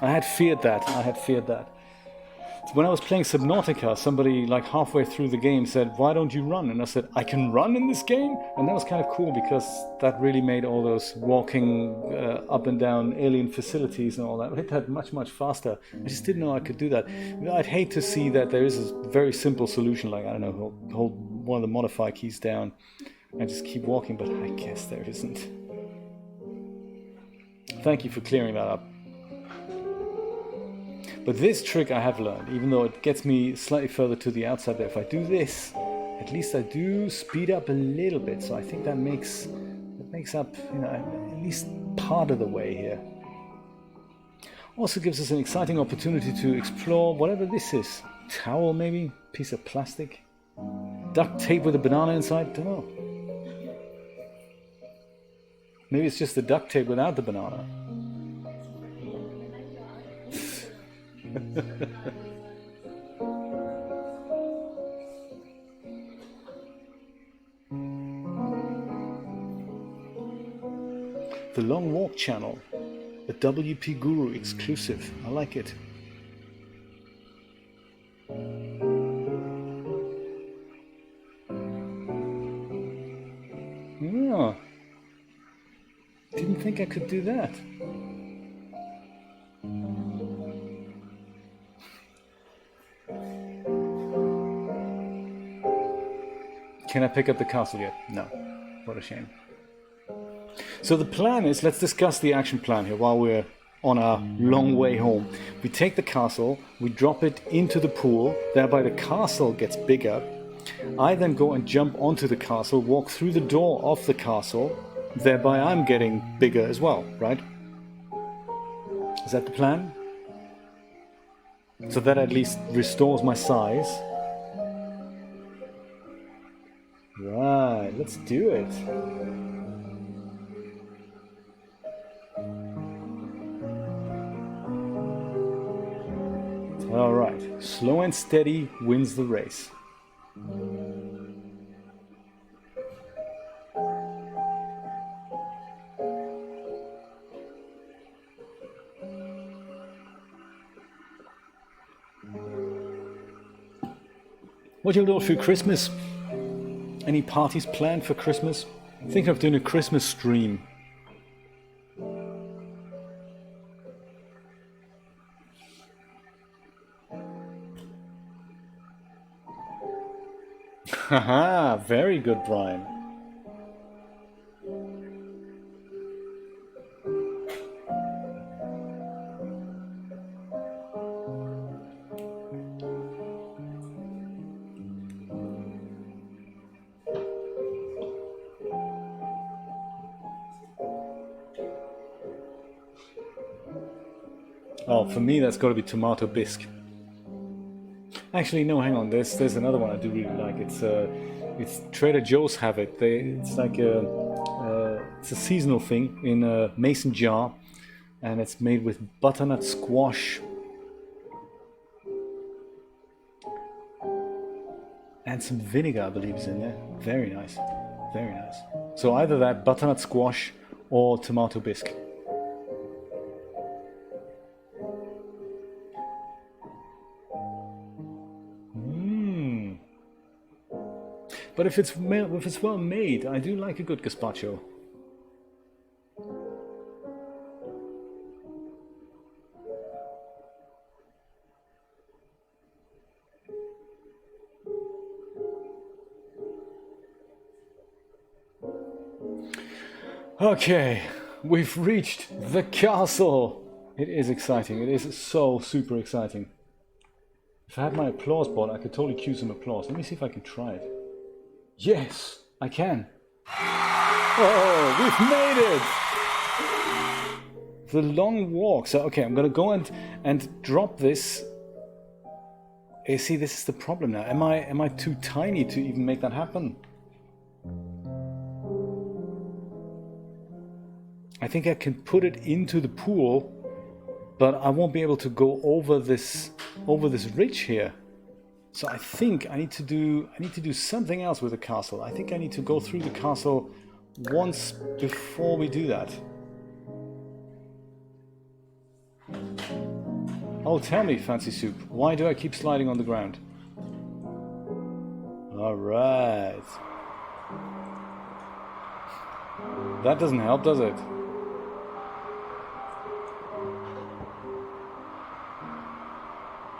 I had feared that. When I was playing Subnautica, somebody halfway through the game said, "Why don't you run?" And I said, "I can run in this game?" And that was kind of cool because that really made all those walking up and down alien facilities and all that much faster. I just didn't know I could do that. I'd hate to see that there is a very simple solution, like, I don't know, hold one of the modify keys down and just keep walking, but I guess there isn't. Thank you for clearing that up. But this trick I have learned, even though it gets me slightly further to the outside there. If I do this, at least I do speed up a little bit. So I think that makes up, at least part of the way here. Also gives us an exciting opportunity to explore whatever this is. Towel maybe? Piece of plastic? Duct tape with a banana inside? Don't know. Maybe it's just the duct tape without the banana. The Long Walk channel, a WP Guru exclusive. I like it. Yeah. Didn't think I could do that. Can I pick up the castle yet? No. What a shame. So the plan is, let's discuss the action plan here while we're on our long way home. We take the castle, we drop it into the pool, thereby the castle gets bigger. I then go and jump onto the castle, walk through the door of the castle, thereby I'm getting bigger as well, right? Is that the plan? So that at least restores my size. Right, let's do it. All right, slow and steady wins the race. What you do for Christmas? Any parties planned for Christmas? I'm thinking of doing a Christmas stream. Haha, very good, Brian. Oh, for me that's got to be tomato bisque. Actually, no, hang on. There's another one I do really like. It's Trader Joe's have it. It's like it's a seasonal thing in a mason jar, and it's made with butternut squash and some vinegar, I believe, is in there. Very nice, very nice. So either that butternut squash or tomato bisque. But if it's well made, I do like a good gazpacho. Okay, we've reached the castle. It is exciting. It is so super exciting. If I had my applause board, I could totally cue some applause. Let me see if I can try it. Yes, I can. Oh, we've made it! The long walk. So, okay, I'm gonna go and drop this. You see, this is the problem now. Am I too tiny to even make that happen? I think I can put it into the pool, but I won't be able to go over this ridge here. So I think I need to do something else with the castle. I think I need to go through the castle once before we do that. Oh, tell me, Fancy Soup, why do I keep sliding on the ground? All right. That doesn't help, does it?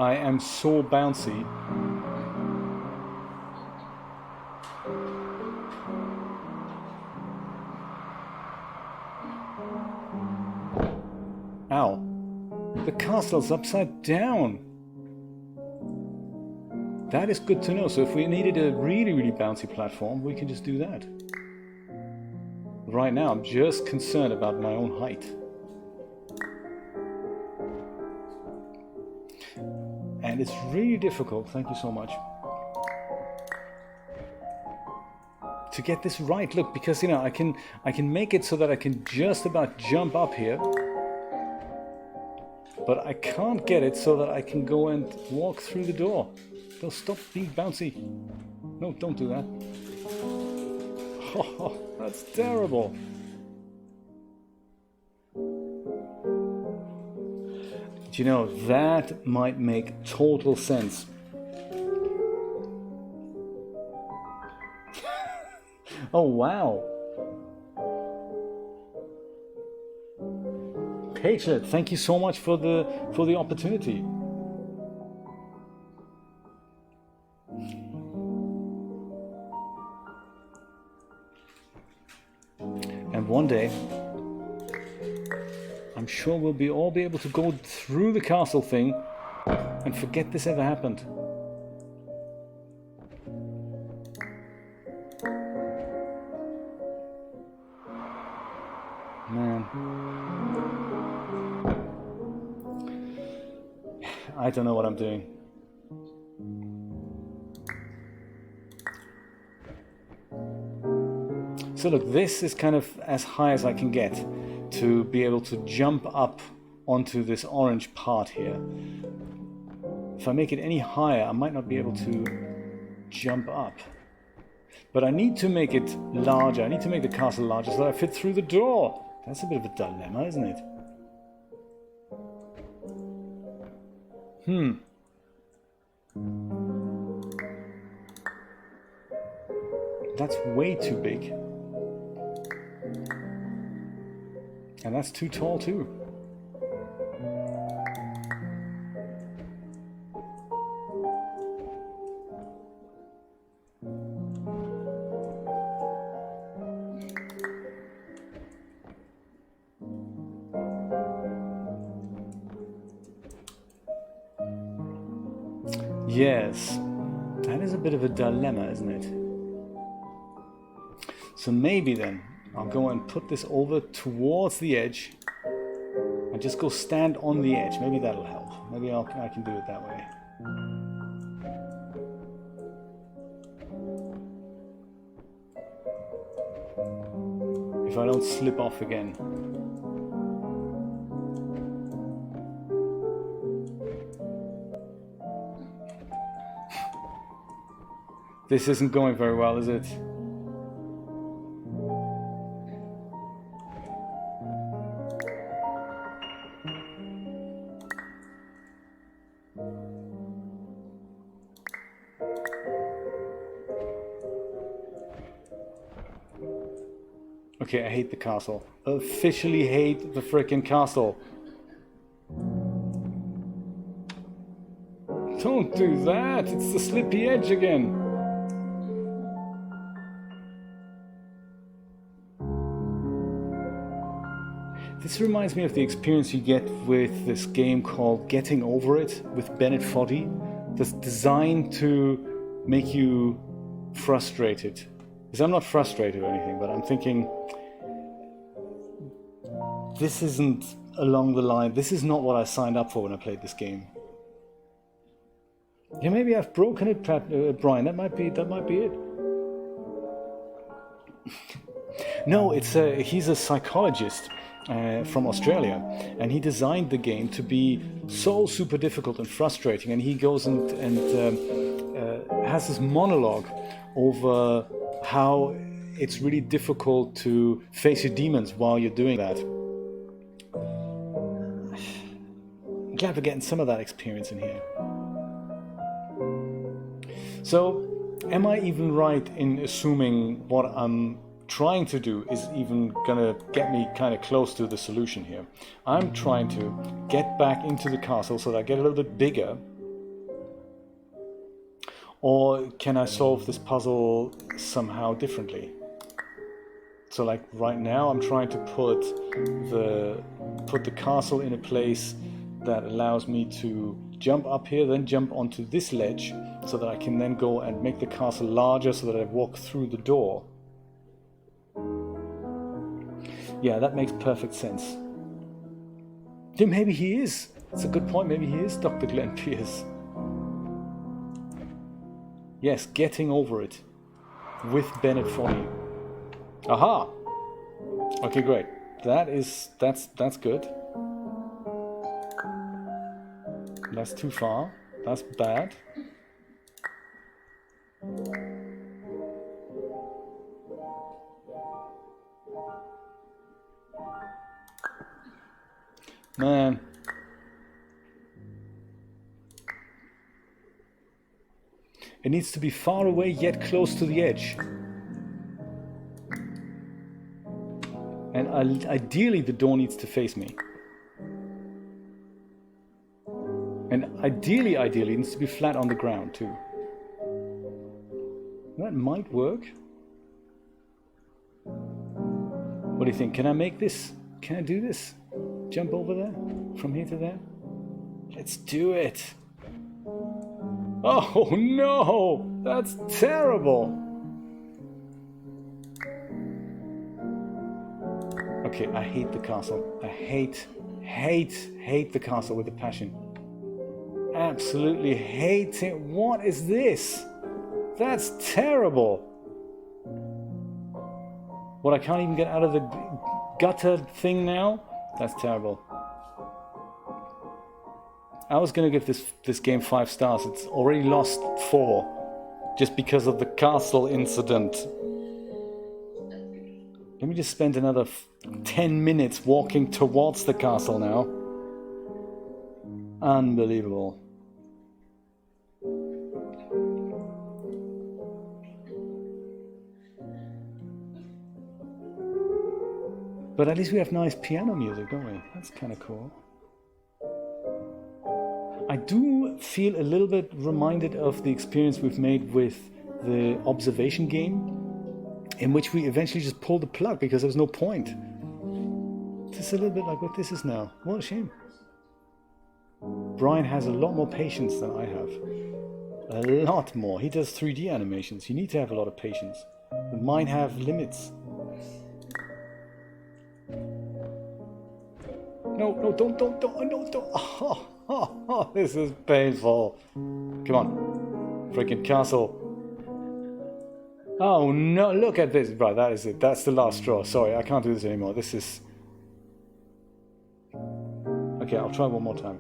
I am so bouncy. Ow. The castle's upside down. That is good to know. So if we needed a really, really bouncy platform, we can just do that. Right now, I'm just concerned about my own height. And it's really difficult, thank you so much, to get this right. Look, because I can make it so that I can just about jump up here, but I can't get it so that I can go and walk through the door. They'll stop being bouncy. No, don't do that. Oh, that's terrible. You know, that might make total sense. Oh wow. Pagelet, thank you so much for the opportunity. one day, I'm sure we'll all be able to go through the castle thing and forget this ever happened. Man. I don't know what I'm doing. So look, this is kind of as high as I can get to be able to jump up onto this orange part here. If I make it any higher, I might not be able to jump up. But I need to make it larger. I need to make the castle larger so that I fit through the door. That's a bit of a dilemma, isn't it? That's way too big. And that's too tall too. Yes, that is a bit of a dilemma, isn't it? So maybe then I'll go and put this over towards the edge and just go stand on the edge. Maybe that'll help. Maybe I can do it that way. If I don't slip off again. This isn't going very well, is it? Okay, I hate the castle. Officially hate the frickin' castle. Don't do that! It's the slippy edge again. This reminds me of the experience you get with this game called Getting Over It with Bennett Foddy. That's designed to make you frustrated. Because I'm not frustrated or anything, but I'm thinking, this isn't along the line. This is not what I signed up for when I played this game. Yeah, maybe I've broken it, Brian. That might be it. No, he's a psychologist from Australia, and he designed the game to be so super difficult and frustrating. And he goes and has this monologue over how it's really difficult to face your demons while you're doing that. I'm glad we're getting some of that experience in here. So, am I even right in assuming what I'm trying to do is even gonna get me kind of close to the solution here? I'm trying to get back into the castle so that I get a little bit bigger. Or can I solve this puzzle somehow differently? So like right now I'm trying to put the castle in a place that allows me to jump up here, then jump onto this ledge so that I can then go and make the castle larger so that I walk through the door. Yeah, that makes perfect sense. Yeah, maybe he is. That's a good point. Maybe he is Dr. Glenn Pierce. Yes, Getting Over It with Bennett Foddy. Aha! Okay, great. That's good. That's too far. That's bad. Man. It needs to be far away yet close to the edge. And ideally the door needs to face me. And ideally it needs to be flat on the ground too. That might work. What do you think? Can I make this? Can I do this? Jump over there? From here to there? Let's do it. Oh no! That's terrible! Okay, I hate the castle. I hate the castle with a passion. Absolutely hate it. What is this? That's terrible. What, I can't even get out of the gutter thing now? That's terrible. I was gonna give this game 5 stars. It's already lost 4 just because of the castle incident. Let me just spend another 10 minutes walking towards the castle now. Unbelievable. But at least we have nice piano music, don't we? That's kind of cool. I do feel a little bit reminded of the experience we've made with the observation game, in which we eventually just pulled the plug because there was no point. It's a little bit like what this is now. What a shame. Brian has a lot more patience than I have. A lot more. He does 3D animations. You need to have a lot of patience. But mine have limits. No, don't. Oh, this is painful. Come on. Freaking castle. Oh no, look at this. Right, that is it. That's the last straw. Sorry, I can't do this anymore. This is... Okay, I'll try one more time.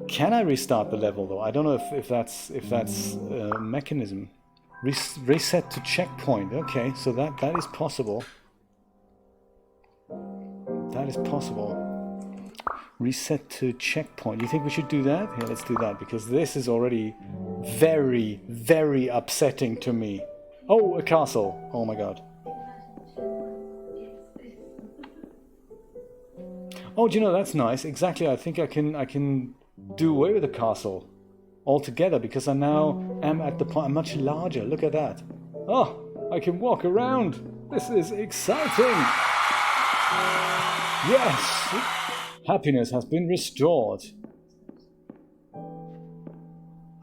Can I restart the level though? I don't know if that's a mechanism. Reset to checkpoint. Okay, so that is possible. That is possible. Reset to checkpoint. You think we should do that? Yeah, let's do that, because this is already very, very upsetting to me. Oh, a castle. Oh my god. Oh, do you know, that's nice. Exactly, I think I can do away with the castle altogether, because I now am at the point. I'm much larger. Look at that. Oh, I can walk around. This is exciting. Yes! Happiness has been restored.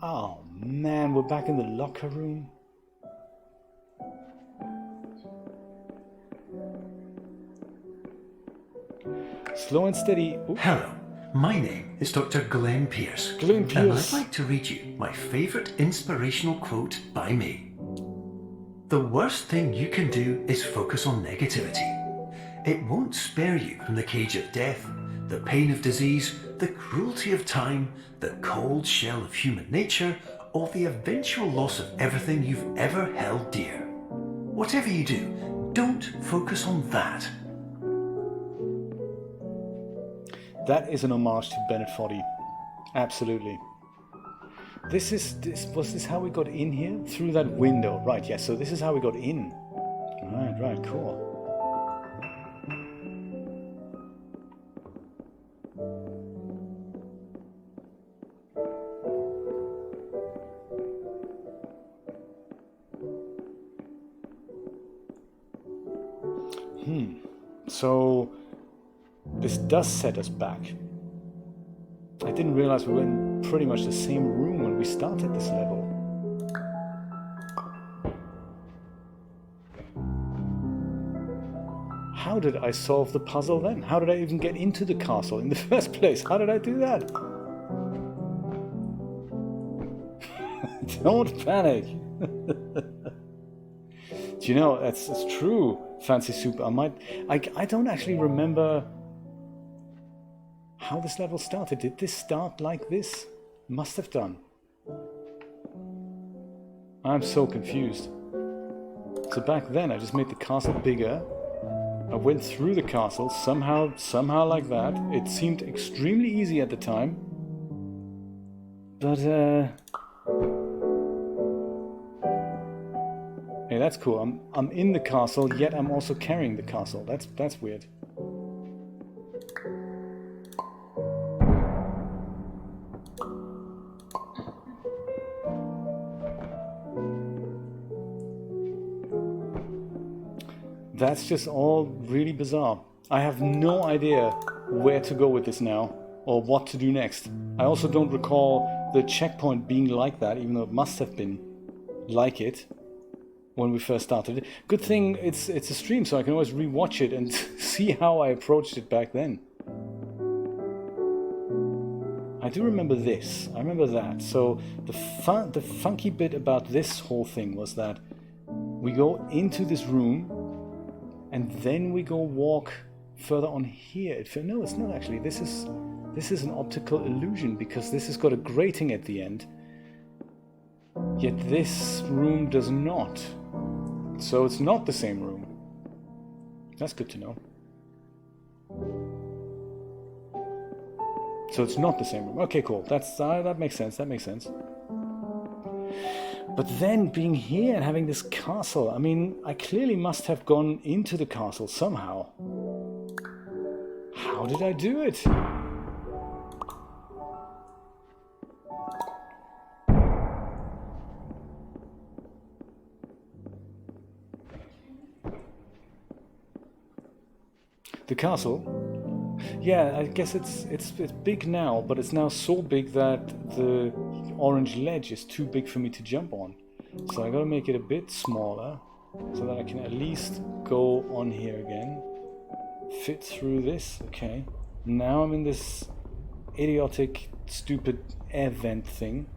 Oh man, we're back in the locker room. Slow and steady. Ooh.
Hello, my name is Dr. Glenn Pierce.
Glenn
And
Pierce.
I'd like to read you my favourite inspirational quote by me. The worst thing you can do is focus on negativity. It won't spare you from the cage of death, the pain of disease, the cruelty of time, the cold shell of human nature, or the eventual loss of everything you've ever held dear. Whatever you do, don't focus on that.
That is an homage to Bennett Foddy. Absolutely. Was this how we got in here? Through that window. Right, yes, so this is how we got in. Right, cool. So this does set us back. I didn't realize we were in pretty much the same room when we started this level. How did I solve the puzzle then? How did I even get into the castle in the first place? How did I do that? Don't panic. Do you know, that's true, Fancy Soup. I don't actually remember how this level started. Did this start like this? Must have done. I'm so confused. So back then I just made the castle bigger. I went through the castle somehow like that. It seemed extremely easy at the time. But hey, that's cool. I'm in the castle, yet I'm also carrying the castle. That's weird. That's just all really bizarre. I have no idea where to go with this now, or what to do next. I also don't recall the checkpoint being like that, even though it must have been like it when we first started. Good thing it's a stream, so I can always rewatch it and see how I approached it back then. I do remember this. I remember that. So the funky bit about this whole thing was that we go into this room and then we go walk further on here. No, it's not actually. This is an optical illusion because this has got a grating at the end. Yet this room does not. So it's not the same room. That's good to know. So it's not the same room. Okay, cool. That makes sense. That makes sense. But then being here and having this castle, I mean, I clearly must have gone into the castle somehow. How did I do it? The castle? Yeah, I guess it's big now, but it's now so big that the orange ledge is too big for me to jump on. So I gotta make it a bit smaller so that I can at least go on here again. Fit through this, okay. Now I'm in this idiotic, stupid air vent thing.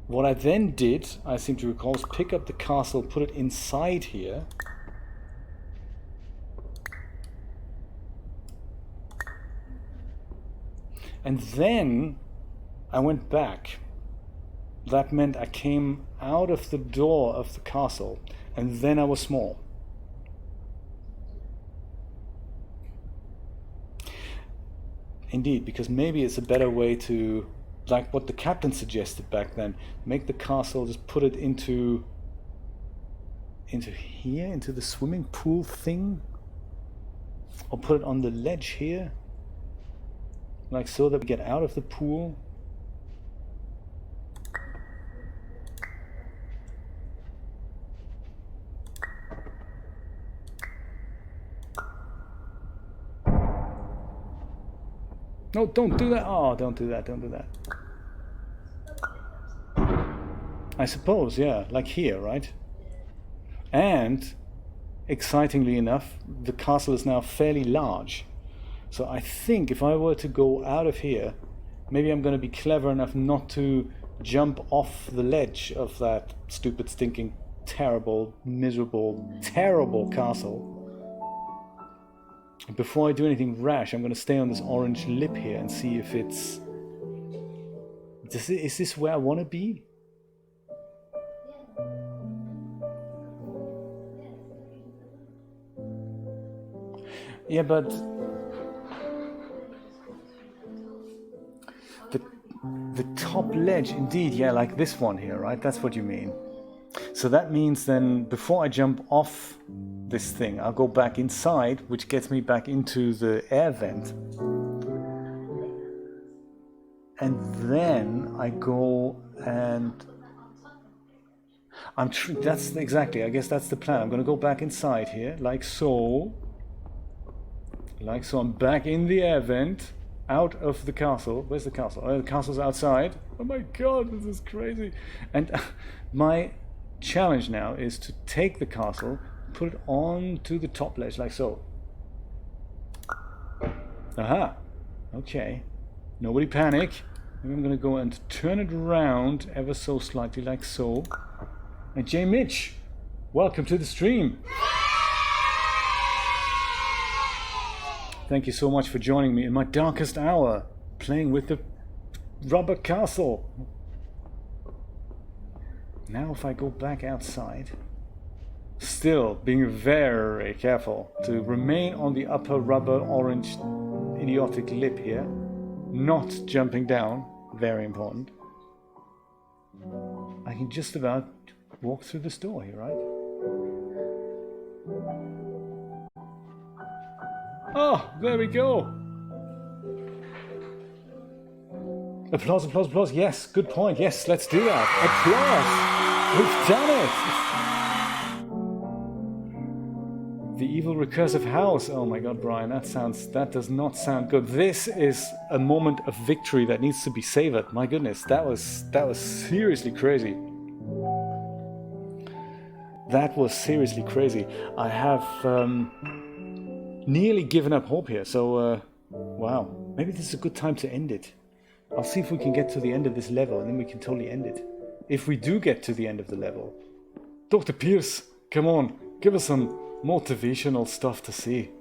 What I then did, I seem to recall, is pick up the castle, put it inside here. And then I went back. That meant I came out of the door of the castle, and then I was small. Indeed, because maybe it's a better way to, like what the captain suggested back then, make the castle, just put it into here, into the swimming pool thing, or put it on the ledge here, like so that we get out of the pool. No, don't do that. Oh, don't do that. Don't do that. I suppose, yeah, like here, right? And, excitingly enough, the castle is now fairly large. So I think if I were to go out of here, maybe I'm going to be clever enough not to jump off the ledge of that stupid, stinking, terrible, miserable, terrible castle. Before I do anything rash, I'm going to stay on this orange lip here and see if it's... Is this where I want to be? Yeah, but... The top ledge, indeed, yeah, like this one here, right? That's what you mean. So that means then, before I jump off this thing, I'll go back inside, which gets me back into the air vent. And then I go and... that's exactly, I guess that's the plan. I'm going to go back inside here, like so. Like so, I'm back in the air vent, out of the castle. Where's the castle? Oh, the castle's outside. Oh my god, this is crazy. And my challenge now is to take the castle, put it onto the top ledge, like so. Aha. Okay. Nobody panic. Maybe I'm going to go and turn it around ever so slightly, like so. And J. Mitch, welcome to the stream. Thank you so much for joining me in my darkest hour, playing with the rubber castle. Now if I go back outside, still being very careful to remain on the upper rubber orange idiotic lip here, not jumping down, very important. I can just about walk through this door here, right? Oh, there we go. Applause, applause, applause. Yes, good point. Yes, let's do that. Applause. We've done evil recursive house. Oh my god, Brian, that does not sound good. This is a moment of victory that needs to be savored. My goodness, that was seriously crazy. That was seriously crazy. I have nearly given up hope here, so wow. Maybe this is a good time to end it. I'll see if we can get to the end of this level, and then we can totally end it. If we do get to the end of the level. Dr. Pierce, come on, give us some motivational stuff to see.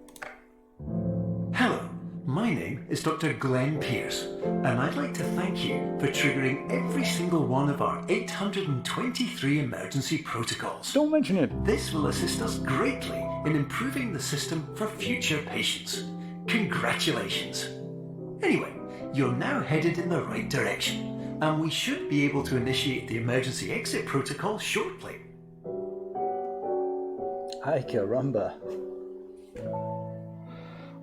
Hello, my name is Dr. Glenn Pierce, and I'd like to thank you for triggering every single one of our 823 emergency protocols.
Don't mention it.
This will assist us greatly in improving the system for future patients. Congratulations. Anyway, you're now headed in the right direction, and we should be able to initiate the emergency exit protocol shortly.
Ay caramba.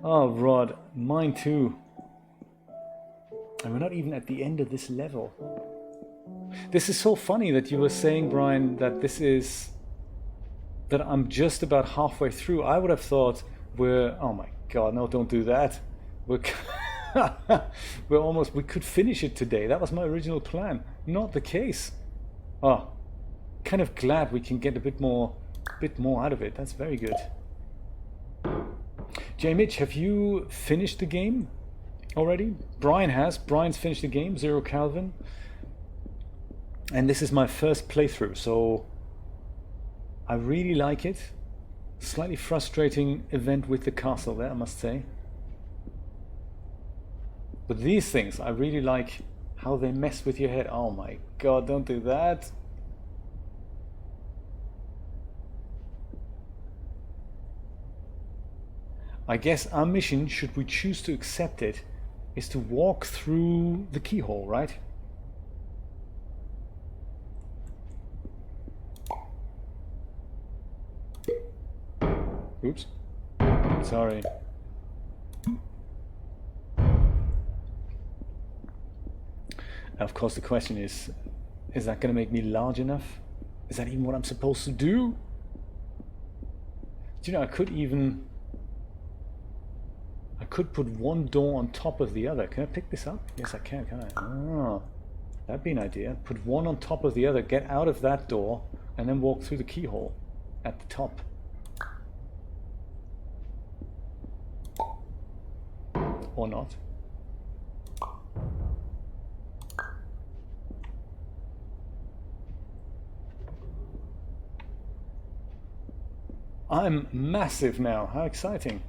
Oh, Rod, mine too. And we're not even at the end of this level. This is so funny that you were saying, Brian, that that I'm just about halfway through. I would have thought oh my god, no, don't do that. We could finish it today. That was my original plan. Not the case. Oh, kind of glad we can get a bit more out of it. That's very good. J. Mitch, have you finished the game already? Brian has. Brian's finished the game, 0 Kelvin. And this is my first playthrough, so I really like it. Slightly frustrating event with the castle there, I must say. But these things, I really like how they mess with your head. Oh my god, don't do that. I guess our mission, should we choose to accept it, is to walk through the keyhole, right? Oops. Sorry. Of course the question is that going to make me large enough? Is that even what I'm supposed to do? Do you know, I could put one door on top of the other. Can I pick this up? Yes, I can I? Oh, that'd be an idea. Put one on top of the other, get out of that door, and then walk through the keyhole at the top. Or not. I'm massive now. How exciting.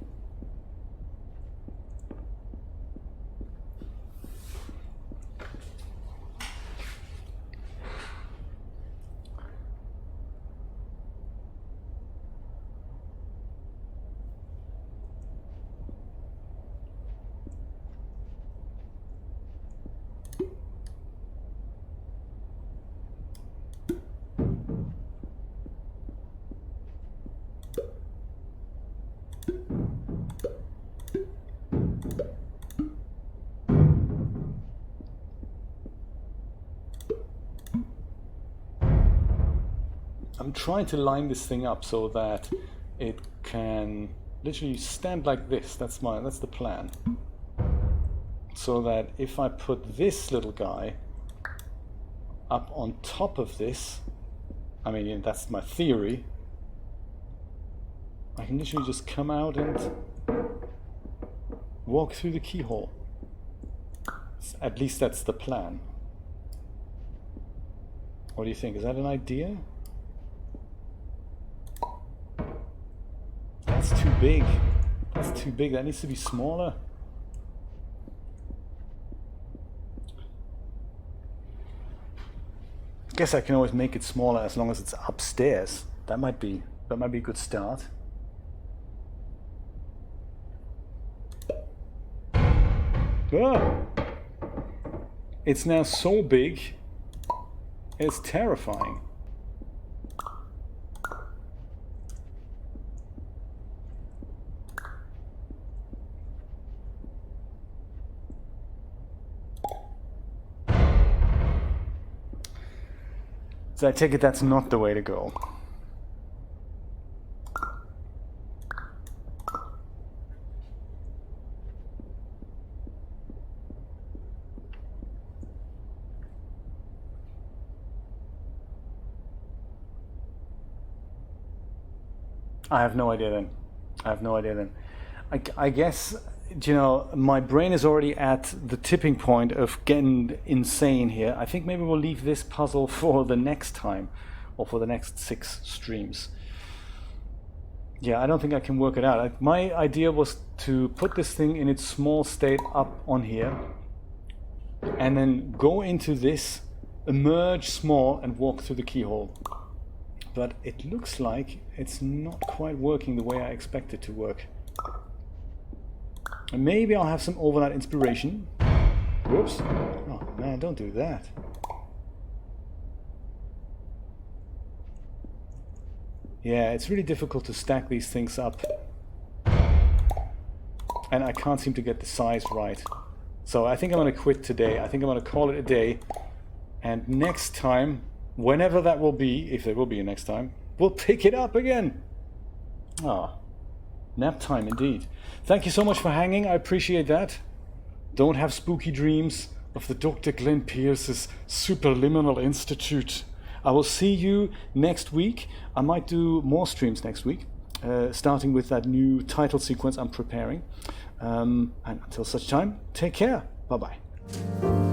I'm trying to line this thing up so that it can literally stand like this. That's the plan. So that if I put this little guy up on top of this, I mean, that's my theory, I can literally just come out and walk through the keyhole. At least that's the plan. What do you think? Is that an idea? That's too big. That's too big. That needs to be smaller. I guess I can always make it smaller as long as it's upstairs. That might be a good start. Ah! It's now so big, it's terrifying. So I take it that's not the way to go. I have no idea then. I guess, you know, my brain is already at the tipping point of getting insane here. I think maybe we'll leave this puzzle for the next time, or for the next 6 streams. Yeah, I don't think I can work it out. My idea was to put this thing in its small state up on here, and then go into this, emerge small, and walk through the keyhole. But it looks like it's not quite working the way I expect it to work. And maybe I'll have some overnight inspiration. Whoops. Oh man, don't do that. Yeah, it's really difficult to stack these things up. And I can't seem to get the size right. So I think I'm going to quit today. I think I'm going to call it a day. And next time, whenever that will be, if there will be a next time, we'll pick it up again. Ah, nap time indeed. Thank you so much for hanging. I appreciate that. Don't have spooky dreams of the Dr. Glenn Pierce's Superliminal Institute. I will see you next week. I might do more streams next week, starting with that new title sequence I'm preparing. And until such time, take care. Bye-bye.